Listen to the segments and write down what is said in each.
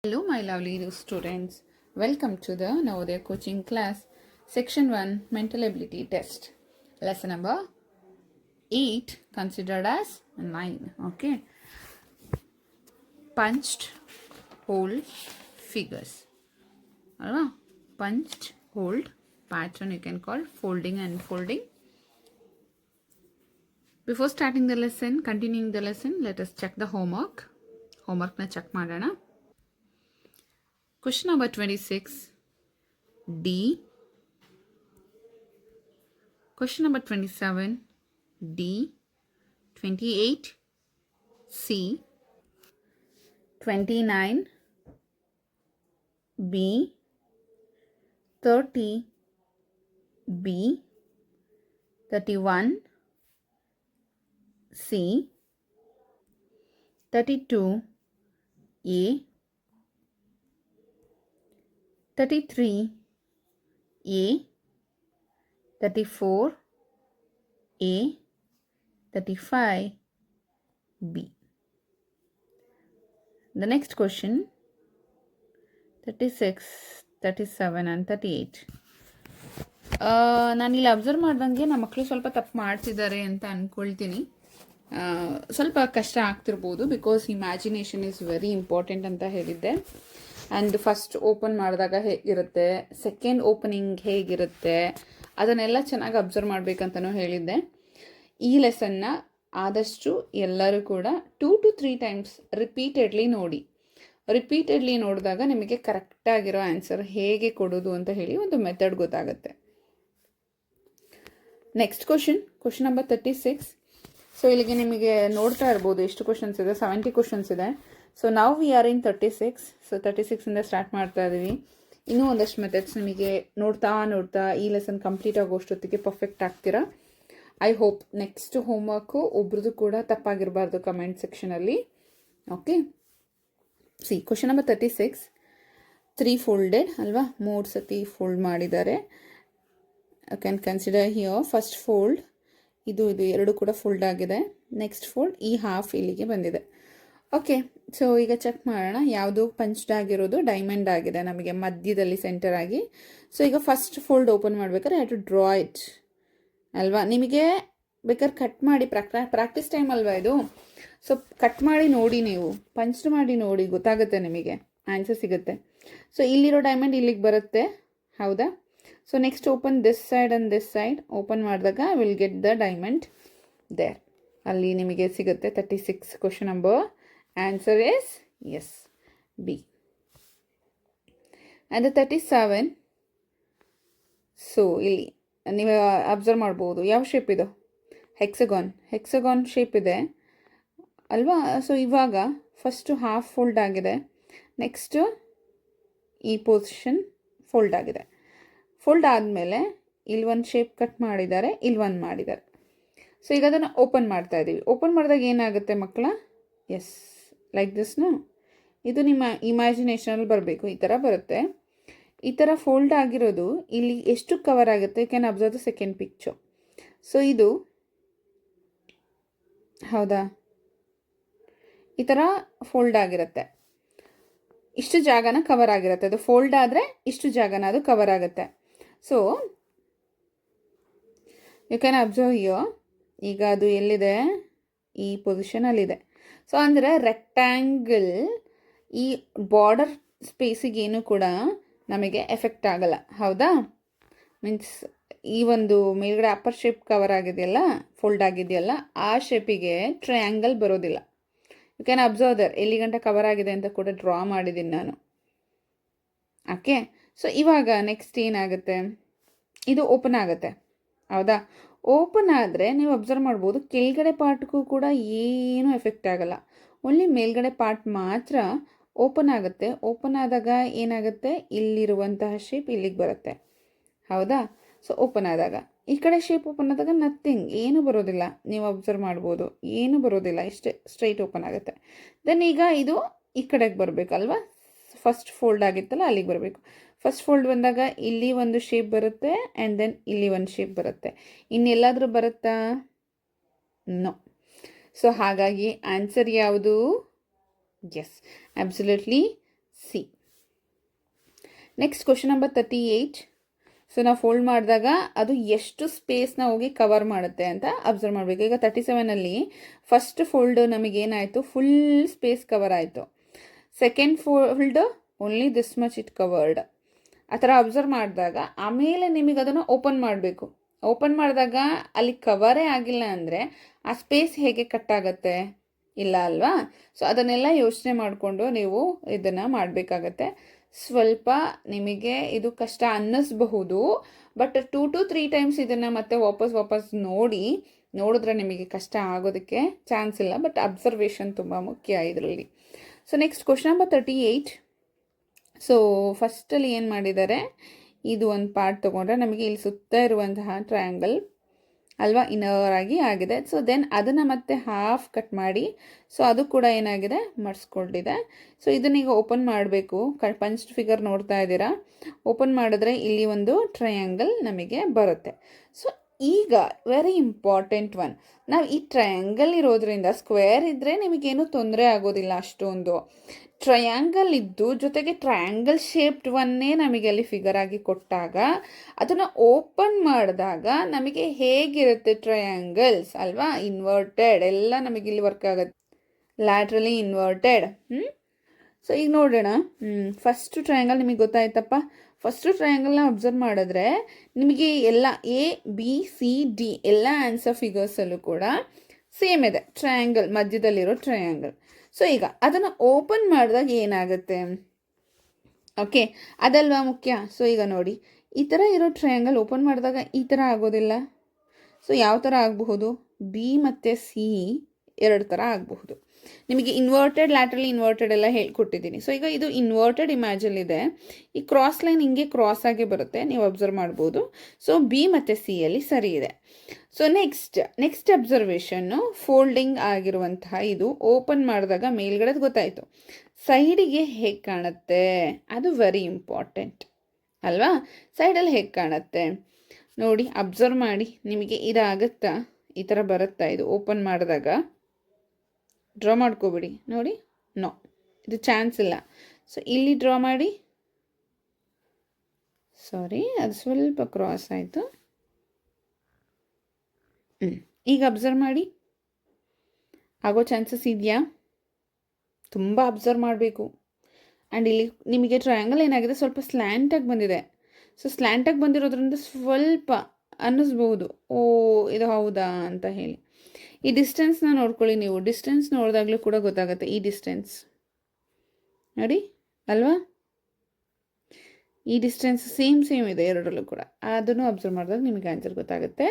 Hello, my lovely students. Welcome to the Navodaya coaching class, Section 1 Mental Ability Test. Lesson number 8, considered as 9. Okay. Punched hole figures. Alright? Punched hole pattern you can call folding and folding. Before starting the lesson, continuing the lesson, let us check the homework. Homework na check madana. Question number 26, D. Question number 27, D. 28, C. 29, B. 30, B. 31, C. 32, A. 33, A. 34, A. 35, B. The next question, 36, 37 and 38. ನಾನಿಲ್ಲಿ observe ಮಾಡ್ದಂಗೆ ನಮ್ಮ ಮಕ್ಕಳು ಸ್ವಲ್ಪ ತಪ್ಪು ಮಾಡ್ತಿದ್ದಾರೆ ಅಂತ ಅಂದ್ಕೊಳ್ತೀನಿ. ಸ್ವಲ್ಪ ಕಷ್ಟ ಆಗ್ತಿರ್ಬೋದು because imagination is very important ಅಂತ ಹೇಳಿದ್ದೆ. ಆ್ಯಂಡ್ ಫಸ್ಟ್ ಓಪನ್ ಮಾಡಿದಾಗ ಹೇಗಿರುತ್ತೆ, ಸೆಕೆಂಡ್ ಓಪನಿಂಗ್ ಹೇಗಿರುತ್ತೆ, ಅದನ್ನೆಲ್ಲ ಚೆನ್ನಾಗಿ ಅಬ್ಸರ್ವ್ ಮಾಡಬೇಕಂತನೂ ಹೇಳಿದ್ದೆ. ಈ ಲೆಸನ್ನ ಆದಷ್ಟು ಎಲ್ಲರೂ ಕೂಡ 2 to 3 ಟೈಮ್ಸ್ ರಿಪೀಟೆಡ್ಲಿ ನೋಡಿ. ರಿಪೀಟೆಡ್ಲಿ ನೋಡಿದಾಗ ನಿಮಗೆ ಕರೆಕ್ಟಾಗಿರೋ ಆನ್ಸರ್ ಹೇಗೆ ಕೊಡೋದು ಅಂತ ಹೇಳಿ ಒಂದು ಮೆಥಡ್ ಗೊತ್ತಾಗುತ್ತೆ. Next question number 36. ಸೊ ಇಲ್ಲಿಗೆ ನಿಮಗೆ ನೋಡ್ತಾ ಇರ್ಬೋದು ಎಷ್ಟು ಕ್ವಶನ್ಸ್ ಇದೆ, 70 ಕ್ವಶನ್ಸ್ ಇದೆ. ಸೊ ನಾವು ವಿ ಆರ್ ಇನ್ 36. ಸೊ 36ಇಂದ ಸ್ಟಾರ್ಟ್ ಮಾಡ್ತಾ ಇದ್ದೀವಿ. ಇನ್ನೂ ಒಂದಷ್ಟು ಮೆಥಡ್ಸ್ ನಿಮಗೆ ನೋಡ್ತಾ ಈ ಲೆಸನ್ ಕಂಪ್ಲೀಟ್ ಆಗೋಷ್ಟೊತ್ತಿಗೆ ಪರ್ಫೆಕ್ಟ್ ಆಗ್ತೀರಾ. ಐ ಹೋಪ್ ನೆಕ್ಸ್ಟ್ ಹೋಮ್ವರ್ಕು ಒಬ್ರದ್ದು ಕೂಡ ತಪ್ಪಾಗಿರಬಾರ್ದು ಕಮೆಂಟ್ ಸೆಕ್ಷನಲ್ಲಿ. ಓಕೆ, ಕ್ವಶನ್ ನಂಬರ್ 36, 3 ಫೋಲ್ಡೆಡ್ ಅಲ್ವಾ, 3 ಸತಿ ಫೋಲ್ಡ್ ಮಾಡಿದ್ದಾರೆ. You can consider here first fold, ಇದು ಎರಡು ಕೂಡ ಫೋಲ್ಡ್ ಆಗಿದೆ. ನೆಕ್ಸ್ಟ್ ಫೋಲ್ಡ್, ಈ ಹಾಫ್ ಇಲ್ಲಿಗೆ ಬಂದಿದೆ. ಓಕೆ, ಸೊ ಈಗ ಚೆಕ್ ಮಾಡೋಣ. ಯಾವುದು ಪಂಚ್ಡ್ ಆಗಿರೋದು ಡೈಮಂಡ್ ಆಗಿದೆ ನಮಗೆ ಮಧ್ಯದಲ್ಲಿ ಸೆಂಟರ್ ಆಗಿ. ಸೊ ಈಗ ಫಸ್ಟ್ ಫೋಲ್ಡ್ ಓಪನ್ ಮಾಡ್ಬೇಕಾದ್ರೆ ಐ ಟು ಡ್ರಾ ಇಟ್ ಅಲ್ವಾ. ನಿಮಗೆ ಬೇಕಾದ್ರೆ ಕಟ್ ಮಾಡಿ ಪ್ರಾಕ್ಟೀಸ್ ಟೈಮ್ ಅಲ್ವಾ ಇದು. ಸೊ ಕಟ್ ಮಾಡಿ ನೋಡಿ, ನೀವು ಪಂಚ್ಡ್ ಮಾಡಿ ನೋಡಿ, ಗೊತ್ತಾಗುತ್ತೆ ನಿಮಗೆ, ಆನ್ಸರ್ ಸಿಗುತ್ತೆ. ಸೊ ಇಲ್ಲಿರೋ ಡೈಮಂಡ್ ಇಲ್ಲಿಗೆ ಬರುತ್ತೆ, ಹೌದಾ. So next open this side and this side. Open ಮಾಡಿದಾಗ will get the diamond there, ಅಲ್ಲಿ ನಿಮಗೆ ಸಿಗುತ್ತೆ. 36 question number answer is yes, B. And 37. So ಇಲ್ಲಿ ನೀವು ಅಬ್ಸರ್ವ್ ಮಾಡ್ಬೋದು ಯಾವ ಶೇಪ್ ಇದು, ಹೆಕ್ಸಗಾನ್ ಶೇಪ್ ಇದೆ ಅಲ್ವಾ. ಸೊ ಇವಾಗ ಫಸ್ಟು ಹಾಫ್ ಫೋಲ್ಡ್ ಆಗಿದೆ, ನೆಕ್ಸ್ಟು ಈ ಪೊಸಿಷನ್ ಫೋಲ್ಡ್ ಆಗಿದೆ. ಫೋಲ್ಡ್ ಆದಮೇಲೆ ಇಲ್ಲಿ ಒಂದು ಶೇಪ್ ಕಟ್ ಮಾಡಿದ್ದಾರೆ, ಇಲ್ಲಿ ಒಂದು ಮಾಡಿದ್ದಾರೆ. ಸೊ ಈಗ ಅದನ್ನು ಓಪನ್ ಮಾಡ್ತಾ ಇದ್ದೀವಿ. ಓಪನ್ ಮಾಡಿದಾಗ ಏನಾಗುತ್ತೆ ಮಕ್ಕಳ, ಎಸ್ ಲೈಕ್ ದಿಸ್ನು, ಇದು ನಿಮ್ಮ ಇಮ್ಯಾಜಿನೇಷನಲ್ಲಿ ಬರಬೇಕು. ಈ ಥರ ಬರುತ್ತೆ. ಈ ಥರ ಫೋಲ್ಡ್ ಆಗಿರೋದು ಇಲ್ಲಿ ಎಷ್ಟು ಕವರ್ ಆಗುತ್ತೆ, you can observe the second picture. So ಇದು ಹೌದಾ, ಈ ಥರ ಫೋಲ್ಡ್ ಆಗಿರುತ್ತೆ, ಇಷ್ಟು ಜಾಗನ ಕವರ್ ಆಗಿರುತ್ತೆ. ಅದು ಫೋಲ್ಡ್ ಆದರೆ ಇಷ್ಟು ಜಾಗನ ಅದು ಕವರ್ ಆಗುತ್ತೆ. So you can observe here, ಈಗ ಅದು ಎಲ್ಲಿದೆ, ಈ ಪೊಸಿಷನಲ್ಲಿದೆ. ಸೊ ಅಂದರೆ ರೆಕ್ಟ್ಯಾಂಗಲ್ ಈ ಬಾರ್ಡರ್ ಸ್ಪೇಸಿಗೇನು ಕೂಡ ನಮಗೆ ಎಫೆಕ್ಟ್ ಆಗಲ್ಲ, ಹೌದಾ. ಮೀನ್ಸ್ ಈ ಒಂದು ಮೇಲ್ಗಡೆ ಅಪ್ಪರ್ ಶೇಪ್ ಕವರ್ ಆಗಿದೆಯಲ್ಲ, ಫೋಲ್ಡ್ ಆಗಿದೆಯಲ್ಲ, ಆ ಶೇಪಿಗೆ ಟ್ರಯಾಂಗಲ್ ಬರೋದಿಲ್ಲ. ಯು ಕ್ಯಾನ್ ಅಬ್ಸರ್ವ್ ದರ್, ಎಲ್ಲಿ ಗಂಟ ಕವರ್ ಆಗಿದೆ ಅಂತ ಕೂಡ ಡ್ರಾ ಮಾಡಿದ್ದೀನಿ ನಾನು. ಓಕೆ, ಸೊ ಇವಾಗ ನೆಕ್ಸ್ಟ್ ಏನಾಗುತ್ತೆ, ಇದು ಓಪನ್ ಆಗುತ್ತೆ, ಹೌದಾ. ಓಪನ್ ಆದರೆ ನೀವು ಅಬ್ಸರ್ವ್ ಮಾಡ್ಬೋದು ಕೆಳಗಡೆ ಪಾರ್ಟ್ಗೂ ಕೂಡ ಏನೂ ಎಫೆಕ್ಟ್ ಆಗಲ್ಲ, ಓನ್ಲಿ ಮೇಲ್ಗಡೆ ಪಾರ್ಟ್ ಮಾತ್ರ ಓಪನ್ ಆಗುತ್ತೆ. ಓಪನ್ ಆದಾಗ ಏನಾಗುತ್ತೆ, ಇಲ್ಲಿರುವಂತಹ ಶೇಪ್ ಇಲ್ಲಿಗೆ ಬರುತ್ತೆ, ಹೌದಾ. ಸೊ ಓಪನ್ ಆದಾಗ ಈ ಕಡೆ ಶೇಪ್ ಓಪನ್ ಆದಾಗ ನಥಿಂಗ್, ಏನೂ ಬರೋದಿಲ್ಲ. ನೀವು ಅಬ್ಸರ್ವ್ ಮಾಡ್ಬೋದು, ಏನೂ ಬರೋದಿಲ್ಲ, ಇಷ್ಟೇ ಸ್ಟ್ರೈಟ್ ಓಪನ್ ಆಗುತ್ತೆ. ದೆನ್ ಈಗ ಇದು ಈ ಕಡೆಗೆ ಬರಬೇಕಲ್ವಾ, ಫಸ್ಟ್ ಫೋಲ್ಡ್ ಆಗಿತ್ತಲ್ಲ ಅಲ್ಲಿಗೆ ಬರಬೇಕು. ಫಸ್ಟ್ ಫೋಲ್ಡ್ ಬಂದಾಗ ಇಲ್ಲಿ ಒಂದು ಶೇಪ್ ಬರುತ್ತೆ ಆ್ಯಂಡ್ ದೆನ್ ಇಲ್ಲಿ ಒಂದು ಶೇಪ್ ಬರುತ್ತೆ. ಇನ್ನೆಲ್ಲಾದರೂ ಬರುತ್ತಾ, ನೋ. ಸೊ ಹಾಗಾಗಿ ಆನ್ಸರ್ ಯಾವುದು, yes, absolutely C. Next question number 38. So ನಾವು ಫೋಲ್ಡ್ ಮಾಡಿದಾಗ ಅದು ಎಷ್ಟು ಸ್ಪೇಸ್ನ ಹೋಗಿ ಕವರ್ ಮಾಡುತ್ತೆ ಅಂತ ಅಬ್ಸರ್ವ್ ಮಾಡಬೇಕು. ಈಗ 37ಅಲ್ಲಿ ಫಸ್ಟ್ ಫೋಲ್ಡ್ ನಮಗೇನಾಯಿತು, ಫುಲ್ ಸ್ಪೇಸ್ ಕವರ್ ಆಯಿತು. Second fold only this much it covered. ಆ ಥರ ಅಬ್ಸರ್ವ್ ಮಾಡಿದಾಗ ಆಮೇಲೆ ನಿಮಗೆ ಅದನ್ನು ಓಪನ್ ಮಾಡಬೇಕು. ಓಪನ್ ಮಾಡಿದಾಗ ಅಲ್ಲಿ ಕವರೇ ಆಗಿಲ್ಲ ಅಂದರೆ ಆ ಸ್ಪೇಸ್ ಹೇಗೆ ಕಟ್ ಆಗುತ್ತೆ? ಇಲ್ಲ ಅಲ್ವಾ? ಸೊ ಅದನ್ನೆಲ್ಲ ಯೋಚನೆ ಮಾಡಿಕೊಂಡು ನೀವು ಇದನ್ನು ಮಾಡಬೇಕಾಗತ್ತೆ. ಸ್ವಲ್ಪ ನಿಮಗೆ ಇದು ಕಷ್ಟ ಅನ್ನಿಸ್ಬಹುದು, ಬಟ್ 2 to 3 ಟೈಮ್ಸ್ ಇದನ್ನು ಮತ್ತೆ ವಾಪಸ್ ನೋಡಿದ್ರೆ ನಿಮಗೆ ಕಷ್ಟ ಆಗೋದಕ್ಕೆ ಚಾನ್ಸ್ ಇಲ್ಲ. ಬಟ್ ಅಬ್ಸರ್ವೇಷನ್ ತುಂಬ ಮುಖ್ಯ ಇದರಲ್ಲಿ. So next question number 38. So ಫಸ್ಟಲ್ಲಿ ಏನು ಮಾಡಿದ್ದಾರೆ, ಇದು ಒಂದು ಪಾರ್ಟ್ ತೊಗೊಂಡ್ರೆ ನಮಗೆ ಇಲ್ಲಿ ಸುತ್ತ ಇರುವಂತಹ ಟ್ರಯಾಂಗಲ್ ಅಲ್ವಾ ಇನ್ನರ್ ಆಗಿ ಆಗಿದೆ. ಸೊ ದೆನ್ ಅದನ್ನು ಮತ್ತೆ ಹಾಫ್ ಕಟ್ ಮಾಡಿ, ಸೊ ಅದು ಕೂಡ ಏನಾಗಿದೆ, ಮಡ್ಸ್ಕೊಂಡಿದೆ. ಸೊ ಇದನ್ನೀಗ ಓಪನ್ ಮಾಡಬೇಕು. ಪಂಚ್ಡ್ ಫಿಗರ್ ನೋಡ್ತಾ ಇದ್ದೀರಾ. ಓಪನ್ ಮಾಡಿದ್ರೆ ಇಲ್ಲಿ ಒಂದು ಟ್ರಯಾಂಗಲ್ ನಮಗೆ ಬರುತ್ತೆ. ಸೊ ಈಗ ವೆರಿ ಇಂಪಾರ್ಟೆಂಟ್ ಒನ್, ನಾವು ಈ ಟ್ರಯಾಂಗಲ್ ಇರೋದ್ರಿಂದ, ಸ್ಕ್ವೇರ್ ಇದ್ದರೆ ನಿಮಗೇನು ತೊಂದರೆ ಆಗೋದಿಲ್ಲ ಅಷ್ಟೊಂದು. ಟ್ರಯಾಂಗಲ್ ಇದ್ದು ಜೊತೆಗೆ ಟ್ರಯಾಂಗಲ್ ಶೇಪ್ಡ್ ಒನ್ನೇ ನಮಗೆ ಅಲ್ಲಿ ಫಿಗರ್ ಆಗಿ ಕೊಟ್ಟಾಗ ಅದನ್ನು ಓಪನ್ ಮಾಡಿದಾಗ ನಮಗೆ ಹೇಗಿರುತ್ತೆ ಟ್ರಯಾಂಗಲ್ಸ್ ಅಲ್ವಾ, ಇನ್ವರ್ಟೆಡ್ ಎಲ್ಲ ನಮಗೆ ಇಲ್ಲಿ ವರ್ಕ್ ಆಗುತ್ತೆ, ಲ್ಯಾಟ್ರಲಿ ಇನ್ವರ್ಟೆಡ್. ಸೊ ಈಗ ನೋಡೋಣ. ಫಸ್ಟ್ ಟ್ರಯಾಂಗಲ್ ನಿಮಗೆ ಗೊತ್ತಾಯ್ತಪ್ಪ. ಫಸ್ಟು ಟ್ರಯಾಂಗಲ್ನ ಅಬ್ಸರ್ವ್ ಮಾಡಿದ್ರೆ ನಿಮಗೆ ಎಲ್ಲ ABCD ಎಲ್ಲ ಆನ್ಸರ್ ಫಿಗರ್ಸಲ್ಲೂ ಕೂಡ ಸೇಮ್ ಇದೆ, ಟ್ರಯಾಂಗಲ್ ಮಧ್ಯದಲ್ಲಿರೋ ಟ್ರಯಾಂಗಲ್. ಸೊ ಈಗ ಅದನ್ನು ಓಪನ್ ಮಾಡಿದಾಗ ಏನಾಗುತ್ತೆ, ಓಕೆ ಅದಲ್ವಾ ಮುಖ್ಯ. ಸೊ ಈಗ ನೋಡಿ, ಈ ಥರ ಇರೋ ಟ್ರಯಾಂಗಲ್ ಓಪನ್ ಮಾಡಿದಾಗ ಈ ಥರ ಆಗೋದಿಲ್ಲ. ಸೊ ಯಾವ ಥರ ಆಗಬಹುದು, B ಮತ್ತು C ಎರಡು ಥರ ಆಗಬಹುದು. ನಿಮಗೆ ಇನ್ವರ್ಟೆಡ್, ಲ್ಯಾಟ್ರಲಿ ಇನ್ವರ್ಟೆಡ್ ಎಲ್ಲ ಹೇಳ್ಕೊಟ್ಟಿದ್ದೀನಿ. ಸೊ ಈಗ ಇದು ಇನ್ವರ್ಟೆಡ್ ಇಮೇಜಲ್ಲಿದೆ. ಈ ಕ್ರಾಸ್ ಲೈನ್ ಹಿಂಗೆ ಕ್ರಾಸ್ ಆಗಿ ಬರುತ್ತೆ, ನೀವು ಅಬ್ಸರ್ವ್ ಮಾಡ್ಬೋದು. ಸೊ B ಮತ್ತು C ಅಲ್ಲಿ ಸರಿ ಇದೆ. ಸೊ ನೆಕ್ಸ್ಟ್ ಅಬ್ಸರ್ವೇಷನ್ನು ಫೋಲ್ಡಿಂಗ್ ಆಗಿರುವಂತಹ ಇದು ಓಪನ್ ಮಾಡಿದಾಗ ಮೇಲ್ಗಡೆದು ಗೊತ್ತಾಯಿತು, ಸೈಡಿಗೆ ಹೇಗೆ ಕಾಣುತ್ತೆ ಅದು ವೆರಿ ಇಂಪಾರ್ಟೆಂಟ್ ಅಲ್ವಾ. ಸೈಡಲ್ಲಿ ಹೇಗೆ ಕಾಣುತ್ತೆ ನೋಡಿ, ಅಬ್ಸರ್ವ್ ಮಾಡಿ. ನಿಮಗೆ ಇದಾಗುತ್ತಾ, ಈ ಥರ ಬರುತ್ತಾ ಇದು ಓಪನ್ ಮಾಡಿದಾಗ? ಡ್ರಾ ಮಾಡ್ಕೋಬಿಡಿ ನೋಡಿ. ನೋ, ಇದು ಚಾನ್ಸ್ ಇಲ್ಲ. ಸೊ ಇಲ್ಲಿ ಡ್ರಾ ಮಾಡಿ. ಸಾರಿ, ಅದು ಸ್ವಲ್ಪ ಕ್ರಾಸ್ ಆಯಿತು. ಈಗ ಅಬ್ಸರ್ವ್ ಮಾಡಿ, ಆಗೋ ಚಾನ್ಸಸ್ ಇದೆಯಾ? ತುಂಬ ಅಬ್ಸರ್ವ್ ಮಾಡಬೇಕು. ಆ್ಯಂಡ್ ಇಲ್ಲಿ ನಿಮಗೆ ಟ್ರಯಾಂಗಲ್ ಏನಾಗಿದೆ, ಸ್ವಲ್ಪ ಸ್ಲ್ಯಾಂಟಾಗಿ ಬಂದಿದೆ. ಸೊ ಸ್ಲ್ಯಾಂಟಾಗಿ ಬಂದಿರೋದ್ರಿಂದ ಸ್ವಲ್ಪ ಅನ್ನಿಸ್ಬೋದು, ಓ ಇದು ಹೌದಾ ಅಂತ ಹೇಳಿ. ಈ ಡಿಸ್ಟೆನ್ಸ್ನ ನೋಡ್ಕೊಳ್ಳಿ ನೀವು. ಡಿಸ್ಟೆನ್ಸ್ ನೋಡಿದಾಗಲೂ ಕೂಡ ಗೊತ್ತಾಗುತ್ತೆ. ಈ ಡಿಸ್ಟೆನ್ಸ್ ನೋಡಿ ಅಲ್ವಾ, ಈ ಡಿಸ್ಟೆನ್ಸ್ ಸೇಮ್ ಇದೆ ಎರಡರಲ್ಲೂ ಕೂಡ. ಅದನ್ನು ಅಬ್ಸರ್ವ್ ಮಾಡಿದಾಗ ನಿಮಗೆ ಆನ್ಸರ್ ಗೊತ್ತಾಗುತ್ತೆ.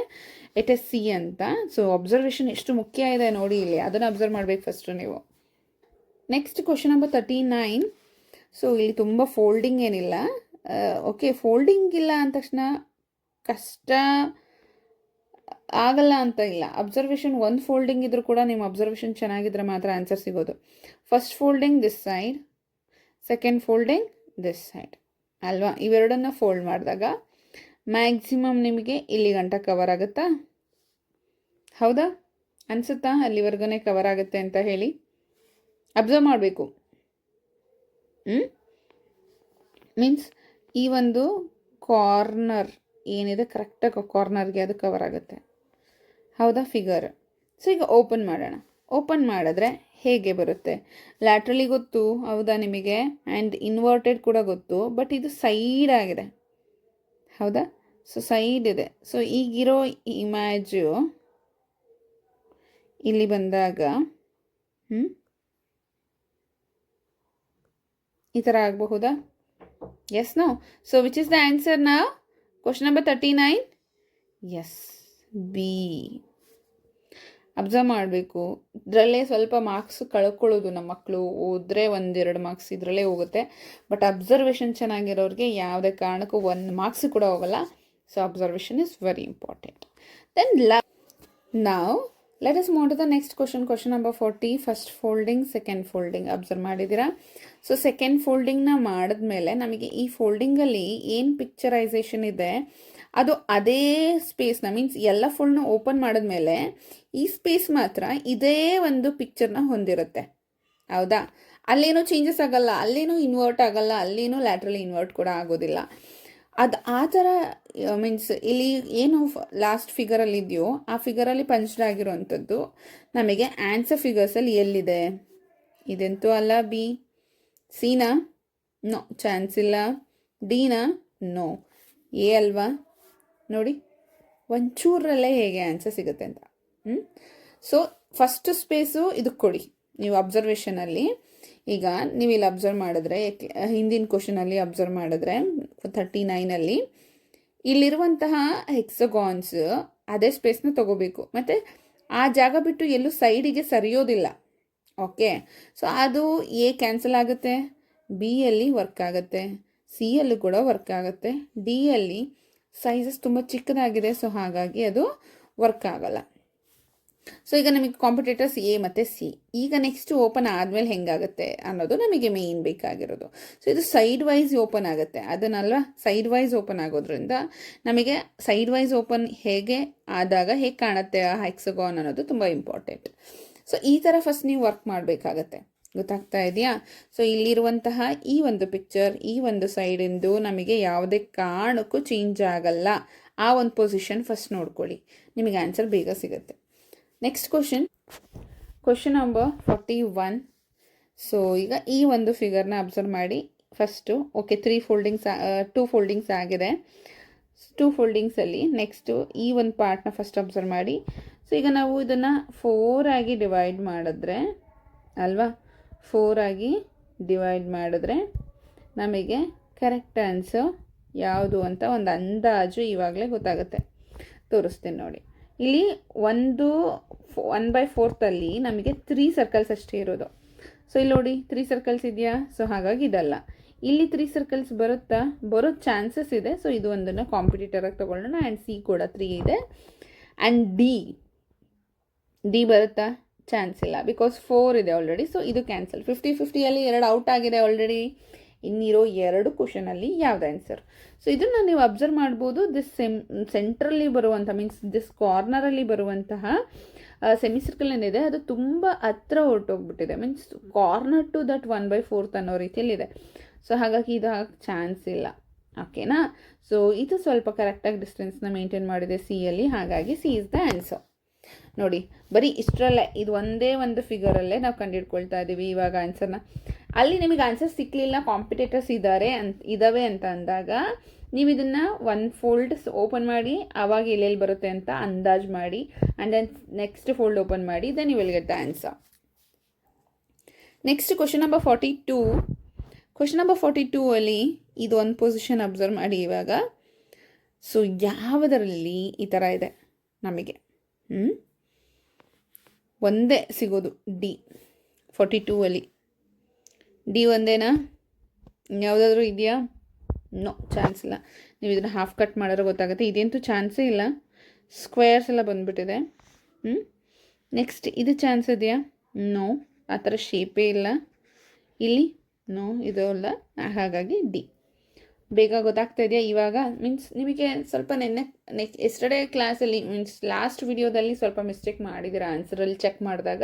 ಇಟ್ ಎಸ್ C ಅಂತ. ಸೊ ಅಬ್ಸರ್ವೇಷನ್ ಎಷ್ಟು ಮುಖ್ಯ ಇದೆ ನೋಡಿ ಇಲ್ಲಿ, ಅದನ್ನು ಅಬ್ಸರ್ವ್ ಮಾಡಬೇಕು ಫಸ್ಟು ನೀವು. Next question number 39. ಸೊ ಇಲ್ಲಿ ತುಂಬ ಫೋಲ್ಡಿಂಗ್ ಏನಿಲ್ಲ. ಓಕೆ, ಫೋಲ್ಡಿಂಗ್ ಇಲ್ಲ ಅಂದ ತಕ್ಷಣ ಕಷ್ಟ ಆಗಲ್ಲ ಅಂತ ಇಲ್ಲ. ಅಬ್ಸರ್ವೇಷನ್ ಒಂದು ಫೋಲ್ಡಿಂಗ್ ಇದ್ರೂ ಕೂಡ ನಿಮ್ಮ ಅಬ್ಸರ್ವೇಷನ್ ಚೆನ್ನಾಗಿದ್ರೆ ಮಾತ್ರ ಆನ್ಸರ್ ಸಿಗೋದು. First folding this side, second folding this side ಅಲ್ವಾ. ಇವೆರಡನ್ನ ಫೋಲ್ಡ್ ಮಾಡಿದಾಗ ಮ್ಯಾಕ್ಸಿಮಮ್ ನಿಮಗೆ ಇಲ್ಲಿ ಗಂಟ ಕವರ್ ಆಗುತ್ತಾ? ಹೌದಾ, ಅನಿಸುತ್ತಾ ಅಲ್ಲಿವರೆಗೂ ಕವರ್ ಆಗುತ್ತೆ ಅಂತ ಹೇಳಿ? ಅಬ್ಸರ್ವ್ ಮಾಡಬೇಕು. ಮೀನ್ಸ್ ಈ ಒಂದು ಕಾರ್ನರ್ ಏನಿದೆ ಕರೆಕ್ಟಾಗಿ ಕಾರ್ನರ್ಗೆ ಅದು ಕವರ್ ಆಗುತ್ತೆ, ಹೌದಾ ಫಿಗರ್. ಸೊ ಈಗ ಓಪನ್ ಮಾಡೋಣ. ಓಪನ್ ಮಾಡಿದ್ರೆ ಹೇಗೆ ಬರುತ್ತೆ? ಲ್ಯಾಟ್ರಲಿ ಗೊತ್ತು ಹೌದಾ ನಿಮಗೆ, ಆ್ಯಂಡ್ ಇನ್ವರ್ಟೆಡ್ ಕೂಡ ಗೊತ್ತು. ಬಟ್ ಇದು ಸೈಡ್ ಆಗಿದೆ ಹೌದಾ. ಸೊ ಸೈಡ್ ಇದೆ. ಸೊ ಈಗಿರೋ ಇಮೇಜು ಇಲ್ಲಿ ಬಂದಾಗ ಈ ಥರ ಆಗಬಹುದಾ? Yes, no. So which is the answer ನಾವು? Question number 39. Yes, B. Observe ಮಾಡಬೇಕು. ಇದರಲ್ಲೇ ಸ್ವಲ್ಪ ಮಾರ್ಕ್ಸ್ ಕಳ್ಕೊಳ್ಳೋದು ನಮ್ಮ ಮಕ್ಕಳು. ಓದಿದ್ರೆ 1-2 ಮಾರ್ಕ್ಸ್ ಇದರಲ್ಲೇ ಹೋಗುತ್ತೆ. ಬಟ್ ಅಬ್ಸರ್ವೇಷನ್ ಚೆನ್ನಾಗಿರೋರಿಗೆ ಯಾವುದೇ ಕಾರಣಕ್ಕೂ 1 ಮಾರ್ಕ್ಸ್ ಕೂಡ ಹೋಗಲ್ಲ. So observation is very important. Then ನಾವು let us move to the next question. Question number 40. First folding, second folding observe ಮಾಡಿದ್ದೀರಾ. ಸೊ ಸೆಕೆಂಡ್ ಫೋಲ್ಡಿಂಗ್ನ ಮಾಡಿದ್ಮೇಲೆ ನಮಗೆ ಈ ಫೋಲ್ಡಿಂಗಲ್ಲಿ ಏನು ಪಿಕ್ಚರೈಸೇಷನ್ ಇದೆ ಅದು ಅದೇ ಸ್ಪೇಸ್ನ, ಮೀನ್ಸ್ ಎಲ್ಲ ಫುಲ್ನ ಓಪನ್ ಮಾಡಿದ್ಮೇಲೆ ಈ ಸ್ಪೇಸ್ ಮಾತ್ರ ಇದೇ ಒಂದು ಪಿಕ್ಚರ್ನ ಹೊಂದಿರುತ್ತೆ ಹೌದಾ. ಅಲ್ಲೇನೂ ಚೇಂಜಸ್ ಆಗಲ್ಲ, ಅಲ್ಲೇನೂ ಇನ್ವರ್ಟ್ ಆಗಲ್ಲ, ಅಲ್ಲೇನೂ ಲ್ಯಾಟ್ರಲಿ ಇನ್ವರ್ಟ್ ಕೂಡ ಆಗೋದಿಲ್ಲ. ಅದು ಆ ಥರ ಮೀನ್ಸ್ ಇಲ್ಲಿ ಏನು ಲಾಸ್ಟ್ ಫಿಗರಲ್ಲಿ ಇದೆಯೋ ಆ ಫಿಗರಲ್ಲಿ ಪಂಚ್ಡ್ ಆಗಿರೋವಂಥದ್ದು ನಮಗೆ ಆನ್ಸರ್ ಫಿಗರ್ಸಲ್ಲಿ ಎಲ್ಲಿದೆ? ಇದಂತೂ ಅಲ್ಲ. ಬಿ. ಸಿನಾ? ನೋ, ಚಾನ್ಸ್ ಇಲ್ಲ. ಡಿನಾ? ನೋ. ಎ ಅಲ್ವಾ? ನೋಡಿ ಒಂಚೂರಲ್ಲೇ ಹೇಗೆ ಆನ್ಸರ್ ಸಿಗುತ್ತೆ ಅಂತ. ಸೊ ಫಸ್ಟ್ ಸ್ಪೇಸು ಇದಕ್ಕೆ ಕೊಡಿ ನೀವು ಅಬ್ಸರ್ವೇಷನಲ್ಲಿ. ಈಗ ನೀವು ಇಲ್ಲಿ ಅಬ್ಸರ್ವ್ ಮಾಡಿದ್ರೆ, ಹಿಂದಿನ ಕ್ವಶನಲ್ಲಿ ಅಬ್ಸರ್ವ್ ಮಾಡಿದ್ರೆ 39ಅಲ್ಲಿ ಇಲ್ಲಿರುವಂತಹ ಹೆಕ್ಸಗಾನ್ಸ್ ಅದೇ ಸ್ಪೇಸ್ನ ತಗೋಬೇಕು, ಮತ್ತು ಆ ಜಾಗ ಬಿಟ್ಟು ಎಲ್ಲೂ ಸೈಡಿಗೆ ಸರಿಯೋದಿಲ್ಲ. ಓಕೆ, ಸೊ ಅದು ಎ ಕ್ಯಾನ್ಸಲ್ ಆಗುತ್ತೆ, ಬಿ ಯಲ್ಲಿ ವರ್ಕ್ ಆಗುತ್ತೆ, ಸಿ ಯಲ್ಲೂ ಕೂಡ ವರ್ಕ್ ಆಗುತ್ತೆ, ಡಿ ಯಲ್ಲಿ ಸೈಜಸ್ ತುಂಬ ಚಿಕ್ಕದಾಗಿದೆ, ಸೊ ಹಾಗಾಗಿ ಅದು ವರ್ಕ್ ಆಗಲ್ಲ. ಸೊ ಈಗ ನಮಗೆ ಕಾಂಪಿಟೇಟರ್ಸ್ ಎ ಮತ್ತು ಸಿ. ಈಗ ನೆಕ್ಸ್ಟ್ ಓಪನ್ ಆದಮೇಲೆ ಹೆಂಗಾಗುತ್ತೆ ಅನ್ನೋದು ನಮಗೆ ಮೇಯ್ನ್ ಬೇಕಾಗಿರೋದು. ಸೊ ಇದು ಸೈಡ್ ವೈಸ್ ಓಪನ್ ಆಗುತ್ತೆ, ಅದನ್ನಲ್ವ ಸೈಡ್ ವೈಸ್ ಓಪನ್ ಆಗೋದ್ರಿಂದ ನಮಗೆ ಸೈಡ್ ವೈಸ್ ಓಪನ್ ಹೇಗೆ ಆದಾಗ ಹೇಗೆ ಕಾಣುತ್ತೆ ಆ ಹೆಕ್ಸಗಾನ್ ಅನ್ನೋದು ತುಂಬ ಇಂಪಾರ್ಟೆಂಟ್. ಸೊ ಈ ಥರ ಫಸ್ಟ್ ನೀವು ವರ್ಕ್ ಮಾಡಬೇಕಾಗತ್ತೆ. ಗೊತ್ತಾಗ್ತಾ ಇದೆಯಾ? ಸೊ ಇಲ್ಲಿರುವಂತಹ ಈ ಒಂದು ಪಿಕ್ಚರ್, ಈ ಒಂದು ಸೈಡಿಂದು ನಮಗೆ ಯಾವುದೇ ಕಾರಣಕ್ಕೂ ಚೇಂಜ್ ಆಗಲ್ಲ. ಆ ಒಂದು ಪೊಸಿಷನ್ ಫಸ್ಟ್ ನೋಡ್ಕೊಳ್ಳಿ, ನಿಮಗೆ ಆನ್ಸರ್ ಬೇಗ ಸಿಗುತ್ತೆ. Next question number 41. ಸೊ ಈಗ ಈ ಒಂದು ಫಿಗರ್ನ ಅಬ್ಸರ್ವ್ ಮಾಡಿ ಫಸ್ಟು. ಓಕೆ, 2 ಫೋಲ್ಡಿಂಗ್ಸ್ ಆಗಿದೆ. 2 ಫೋಲ್ಡಿಂಗ್ಸಲ್ಲಿ ನೆಕ್ಸ್ಟು ಈ ಒಂದು ಪಾರ್ಟ್ನ ಫಸ್ಟ್ ಅಬ್ಸರ್ವ್ ಮಾಡಿ. ಸೊ ಈಗ ನಾವು ಇದನ್ನು 4 ಆಗಿ ಡಿವೈಡ್ ಮಾಡಿದ್ರೆ ಅಲ್ವಾ, 4 ಆಗಿ ಡಿವೈಡ್ ಮಾಡಿದ್ರೆ ನಮಗೆ ಕರೆಕ್ಟ್ ಆನ್ಸರ್ ಯಾವುದು ಅಂತ ಒಂದು ಅಂದಾಜು ಇವಾಗಲೇ ಗೊತ್ತಾಗುತ್ತೆ. ತೋರಿಸ್ತೀನಿ ನೋಡಿ. ಇಲ್ಲಿ 1/4 ನಮಗೆ 3 ಸರ್ಕಲ್ಸ್ ಅಷ್ಟೇ ಇರೋದು. ಸೊ ಇಲ್ಲಿ ನೋಡಿ 3 ಸರ್ಕಲ್ಸ್ ಇದೆಯಾ? ಸೊ ಹಾಗಾಗಿ ಇದಲ್ಲ. ಇಲ್ಲಿ 3 ಸರ್ಕಲ್ಸ್ ಬರೋ ಚಾನ್ಸಸ್ ಇದೆ. ಸೊ ಇದು ಒಂದನ್ನು ಕಾಂಪಿಟೇಟರಾಗಿ ತೊಗೊಳ್ಳೋಣ. ಆ್ಯಂಡ್ ಸಿ ಕೂಡ 3 ಇದೆ. ಆ್ಯಂಡ್ ಡಿ ಬರುತ್ತಾ? ಚಾನ್ಸ್ ಇಲ್ಲ, ಬಿಕಾಸ್ 4 ಇದೆ ಆಲ್ರೆಡಿ. ಸೊ ಇದು ಕ್ಯಾನ್ಸಲ್. 50-50 2 ಔಟ್ ಆಗಿದೆ ಆಲ್ರೆಡಿ. ಇನ್ನಿರೋ 2 ಕ್ವಶನಲ್ಲಿ ಯಾವ್ದು ಆನ್ಸರ್? ಸೊ ಇದನ್ನು ನೀವು ಅಬ್ಸರ್ವ್ ಮಾಡ್ಬೋದು. ದಿಸ್ ಸೆಂಟ್ರಲ್ಲಿ ಬರುವಂಥ ಮೀನ್ಸ್ ದಿಸ್ ಕಾರ್ನರಲ್ಲಿ ಬರುವಂತಹ ಸೆಮಿ ಸರ್ಕಲ್ ಏನಿದೆ ಅದು ತುಂಬ ಹತ್ರ ಹೊರಟೋಗ್ಬಿಟ್ಟಿದೆ. ಮೀನ್ಸ್ ಕಾರ್ನರ್ ಟು ದಟ್ 1/4 ಅನ್ನೋ ರೀತಿಯಲ್ಲಿದೆ. ಸೊ ಹಾಗಾಗಿ ಇದು ಚಾನ್ಸ್ ಇಲ್ಲ. ಓಕೆನಾ? ಸೊ ಇದು ಸ್ವಲ್ಪ ಕರೆಕ್ಟಾಗಿ ಡಿಸ್ಟೆನ್ಸ್ನ ಮೇಂಟೈನ್ ಮಾಡಿದೆ ಸಿ ಯಲ್ಲಿ, ಹಾಗಾಗಿ ಸಿ ಇಸ್ ದ ಆನ್ಸರ್. ನೋಡಿ, ಬರೀ ಇಷ್ಟರಲ್ಲೇ ಇದು ಒಂದೇ ಒಂದು ಫಿಗರಲ್ಲೇ ನಾವು ಕಂಡುಹಿಡ್ಕೊಳ್ತಾ ಇದ್ದೀವಿ ಇವಾಗ ಆನ್ಸರ್ನ. ಅಲ್ಲಿ ನಿಮಗೆ ಆನ್ಸರ್ ಸಿಕ್ಕಲಿಲ್ಲ, ಕಾಂಪಿಟೇಟರ್ಸ್ ಇದ್ದಾವೆ ಅಂತ ಅಂದಾಗ ನೀವು ಇದನ್ನು 1 ಫೋಲ್ಡ್ ಓಪನ್ ಮಾಡಿ ಆವಾಗ ಎಲ್ಲೆಲ್ಲಿ ಬರುತ್ತೆ ಅಂತ ಅಂದಾಜು ಮಾಡಿ, and then next fold open ಮಾಡಿ, then you will get the answer. Next question number 42. Question number 42 ಅಲ್ಲಿ ಇದು ಒಂದು ಪೊಸಿಷನ್ ಅಬ್ಸರ್ವ್ ಮಾಡಿ ಇವಾಗ. ಸೊ ಯಾವುದರಲ್ಲಿ ಈ ಥರ ಇದೆ ನಮಗೆ ಒಂದೇ ಸಿಗೋದು ಡಿ. 42 ಅಲ್ಲಿ ಡಿ ಒಂದೇನಾ? ಯಾವುದಾದ್ರೂ ಇದೆಯಾ? ನೋ, ಚಾನ್ಸ್ ಇಲ್ಲ. ನೀವು ಇದನ್ನು ಹಾಫ್ ಕಟ್ ಮಾಡಿದ್ರೆ ಗೊತ್ತಾಗುತ್ತೆ. ಇದಂತೂ ಚಾನ್ಸೇ ಇಲ್ಲ, ಸ್ಕ್ವೇರ್ಸ್ ಎಲ್ಲ ಬಂದುಬಿಟ್ಟಿದೆ. ನೆಕ್ಸ್ಟ್ ಇದು ಚಾನ್ಸ್ ಇದೆಯಾ? ನೋ, ಆ ಥರ ಶೇಪೇ ಇಲ್ಲ. ಇಲ್ಲಿ ನೋ, ಇದು ಅಲ್ಲ. ಹಾಗಾಗಿ ಡಿ. ಬೇಗ ಗೊತ್ತಾಗ್ತಾ ಇದೆಯಾ ಇವಾಗ? ಮೀನ್ಸ್ ನಿಮಗೆ ಸ್ವಲ್ಪ ಎಸ್ಟರ್ಡೇ ಕ್ಲಾಸಲ್ಲಿ ಮೀನ್ಸ್ ಲಾಸ್ಟ್ ವಿಡಿಯೋದಲ್ಲಿ ಸ್ವಲ್ಪ ಮಿಸ್ಟೇಕ್ ಮಾಡಿದ್ದೀರಾ ಆನ್ಸರಲ್ಲಿ ಚೆಕ್ ಮಾಡಿದಾಗ.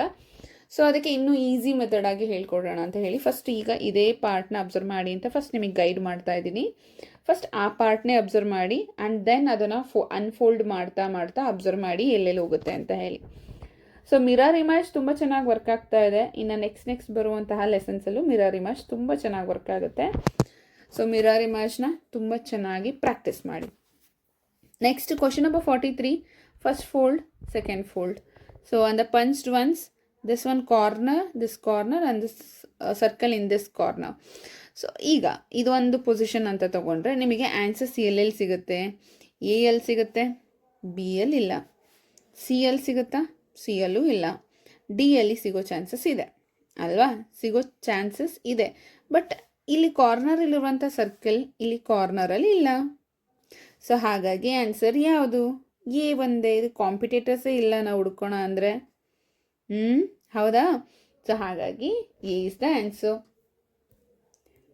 ಸೊ ಅದಕ್ಕೆ ಇನ್ನೂ ಈಸಿ ಮೆಥಡಾಗಿ ಹೇಳ್ಕೊಡೋಣ ಅಂತ ಹೇಳಿ ಫಸ್ಟ್ ಈಗ ಇದೇ ಪಾರ್ಟ್ನ ಅಬ್ಸರ್ವ್ ಮಾಡಿ ಅಂತ ಫಸ್ಟ್ ನಿಮಗೆ ಗೈಡ್ ಮಾಡ್ತಾ ಇದ್ದೀನಿ. ಫಸ್ಟ್ ಆ ಪಾರ್ಟ್ನೇ ಅಬ್ಸರ್ವ್ ಮಾಡಿ ಆ್ಯಂಡ್ ದೆನ್ ಅದನ್ನು ಅನ್ಫೋಲ್ಡ್ ಮಾಡ್ತಾ ಅಬ್ಸರ್ವ್ ಮಾಡಿ ಎಲ್ಲೆಲ್ಲಿ ಹೋಗುತ್ತೆ ಅಂತ ಹೇಳಿ. ಸೊ ಮಿರರ್ ಇಮೇಜ್ ತುಂಬ ಚೆನ್ನಾಗಿ ವರ್ಕ್ ಆಗ್ತಾ ಇದೆ. ಇನ್ನು ನೆಕ್ಸ್ಟ್ ಬರುವಂತಹ ಲೆಸನ್ಸಲ್ಲೂ ಮಿರರ್ ಇಮೇಜ್ ತುಂಬ ಚೆನ್ನಾಗಿ ವರ್ಕ್ ಆಗುತ್ತೆ. ಸೊ ಮಿರರ್ ಇಮೇಜ್ನ ತುಂಬ ಚೆನ್ನಾಗಿ ಪ್ರಾಕ್ಟೀಸ್ ಮಾಡಿ. Next question number 43. First fold, second fold. So on the punched ones, this one corner, this corner and this circle in this corner. So ಈಗ ಇದು ಒಂದು ಪೊಸಿಷನ್ ಅಂತ ತೊಗೊಂಡ್ರೆ ನಿಮಗೆ ಆನ್ಸರ್ಸ್ ಎಲ್ಲೆಲ್ಲಿ ಸಿಗುತ್ತೆ? ಎ ಎಲ್ಲಿ ಸಿಗುತ್ತೆ, ಬಿ ಎಲ್ಲಿ ಇಲ್ಲ, ಸಿ ಎಲ್ಲಿ ಸಿಗುತ್ತಾ, ಸಿ ಯಲ್ಲೂ ಇಲ್ಲ, ಡಿ ಯಲ್ಲಿ ಸಿಗೋ ಚಾನ್ಸಸ್ ಇದೆ ಅಲ್ವಾ? ಸಿಗೋ ಚಾನ್ಸಸ್ ಇದೆ. ಬಟ್ ಇಲ್ಲಿ ಕಾರ್ನರಲ್ಲಿರುವಂಥ ಸರ್ಕಲ್ ಇಲ್ಲಿ ಕಾರ್ನರಲ್ಲಿ ಇಲ್ಲ. ಸೊ ಹಾಗಾಗಿ ಆನ್ಸರ್ ಯಾವುದು? ಎ ಒಂದೇ. ಇದು ಕಾಂಪಿಟೇಟರ್ಸೇ ಇಲ್ಲ ನಾವು ಹುಡ್ಕೋಣ ಅಂದರೆ. ಹೌದಾ? ಸೊ ಹಾಗಾಗಿ A is the answer.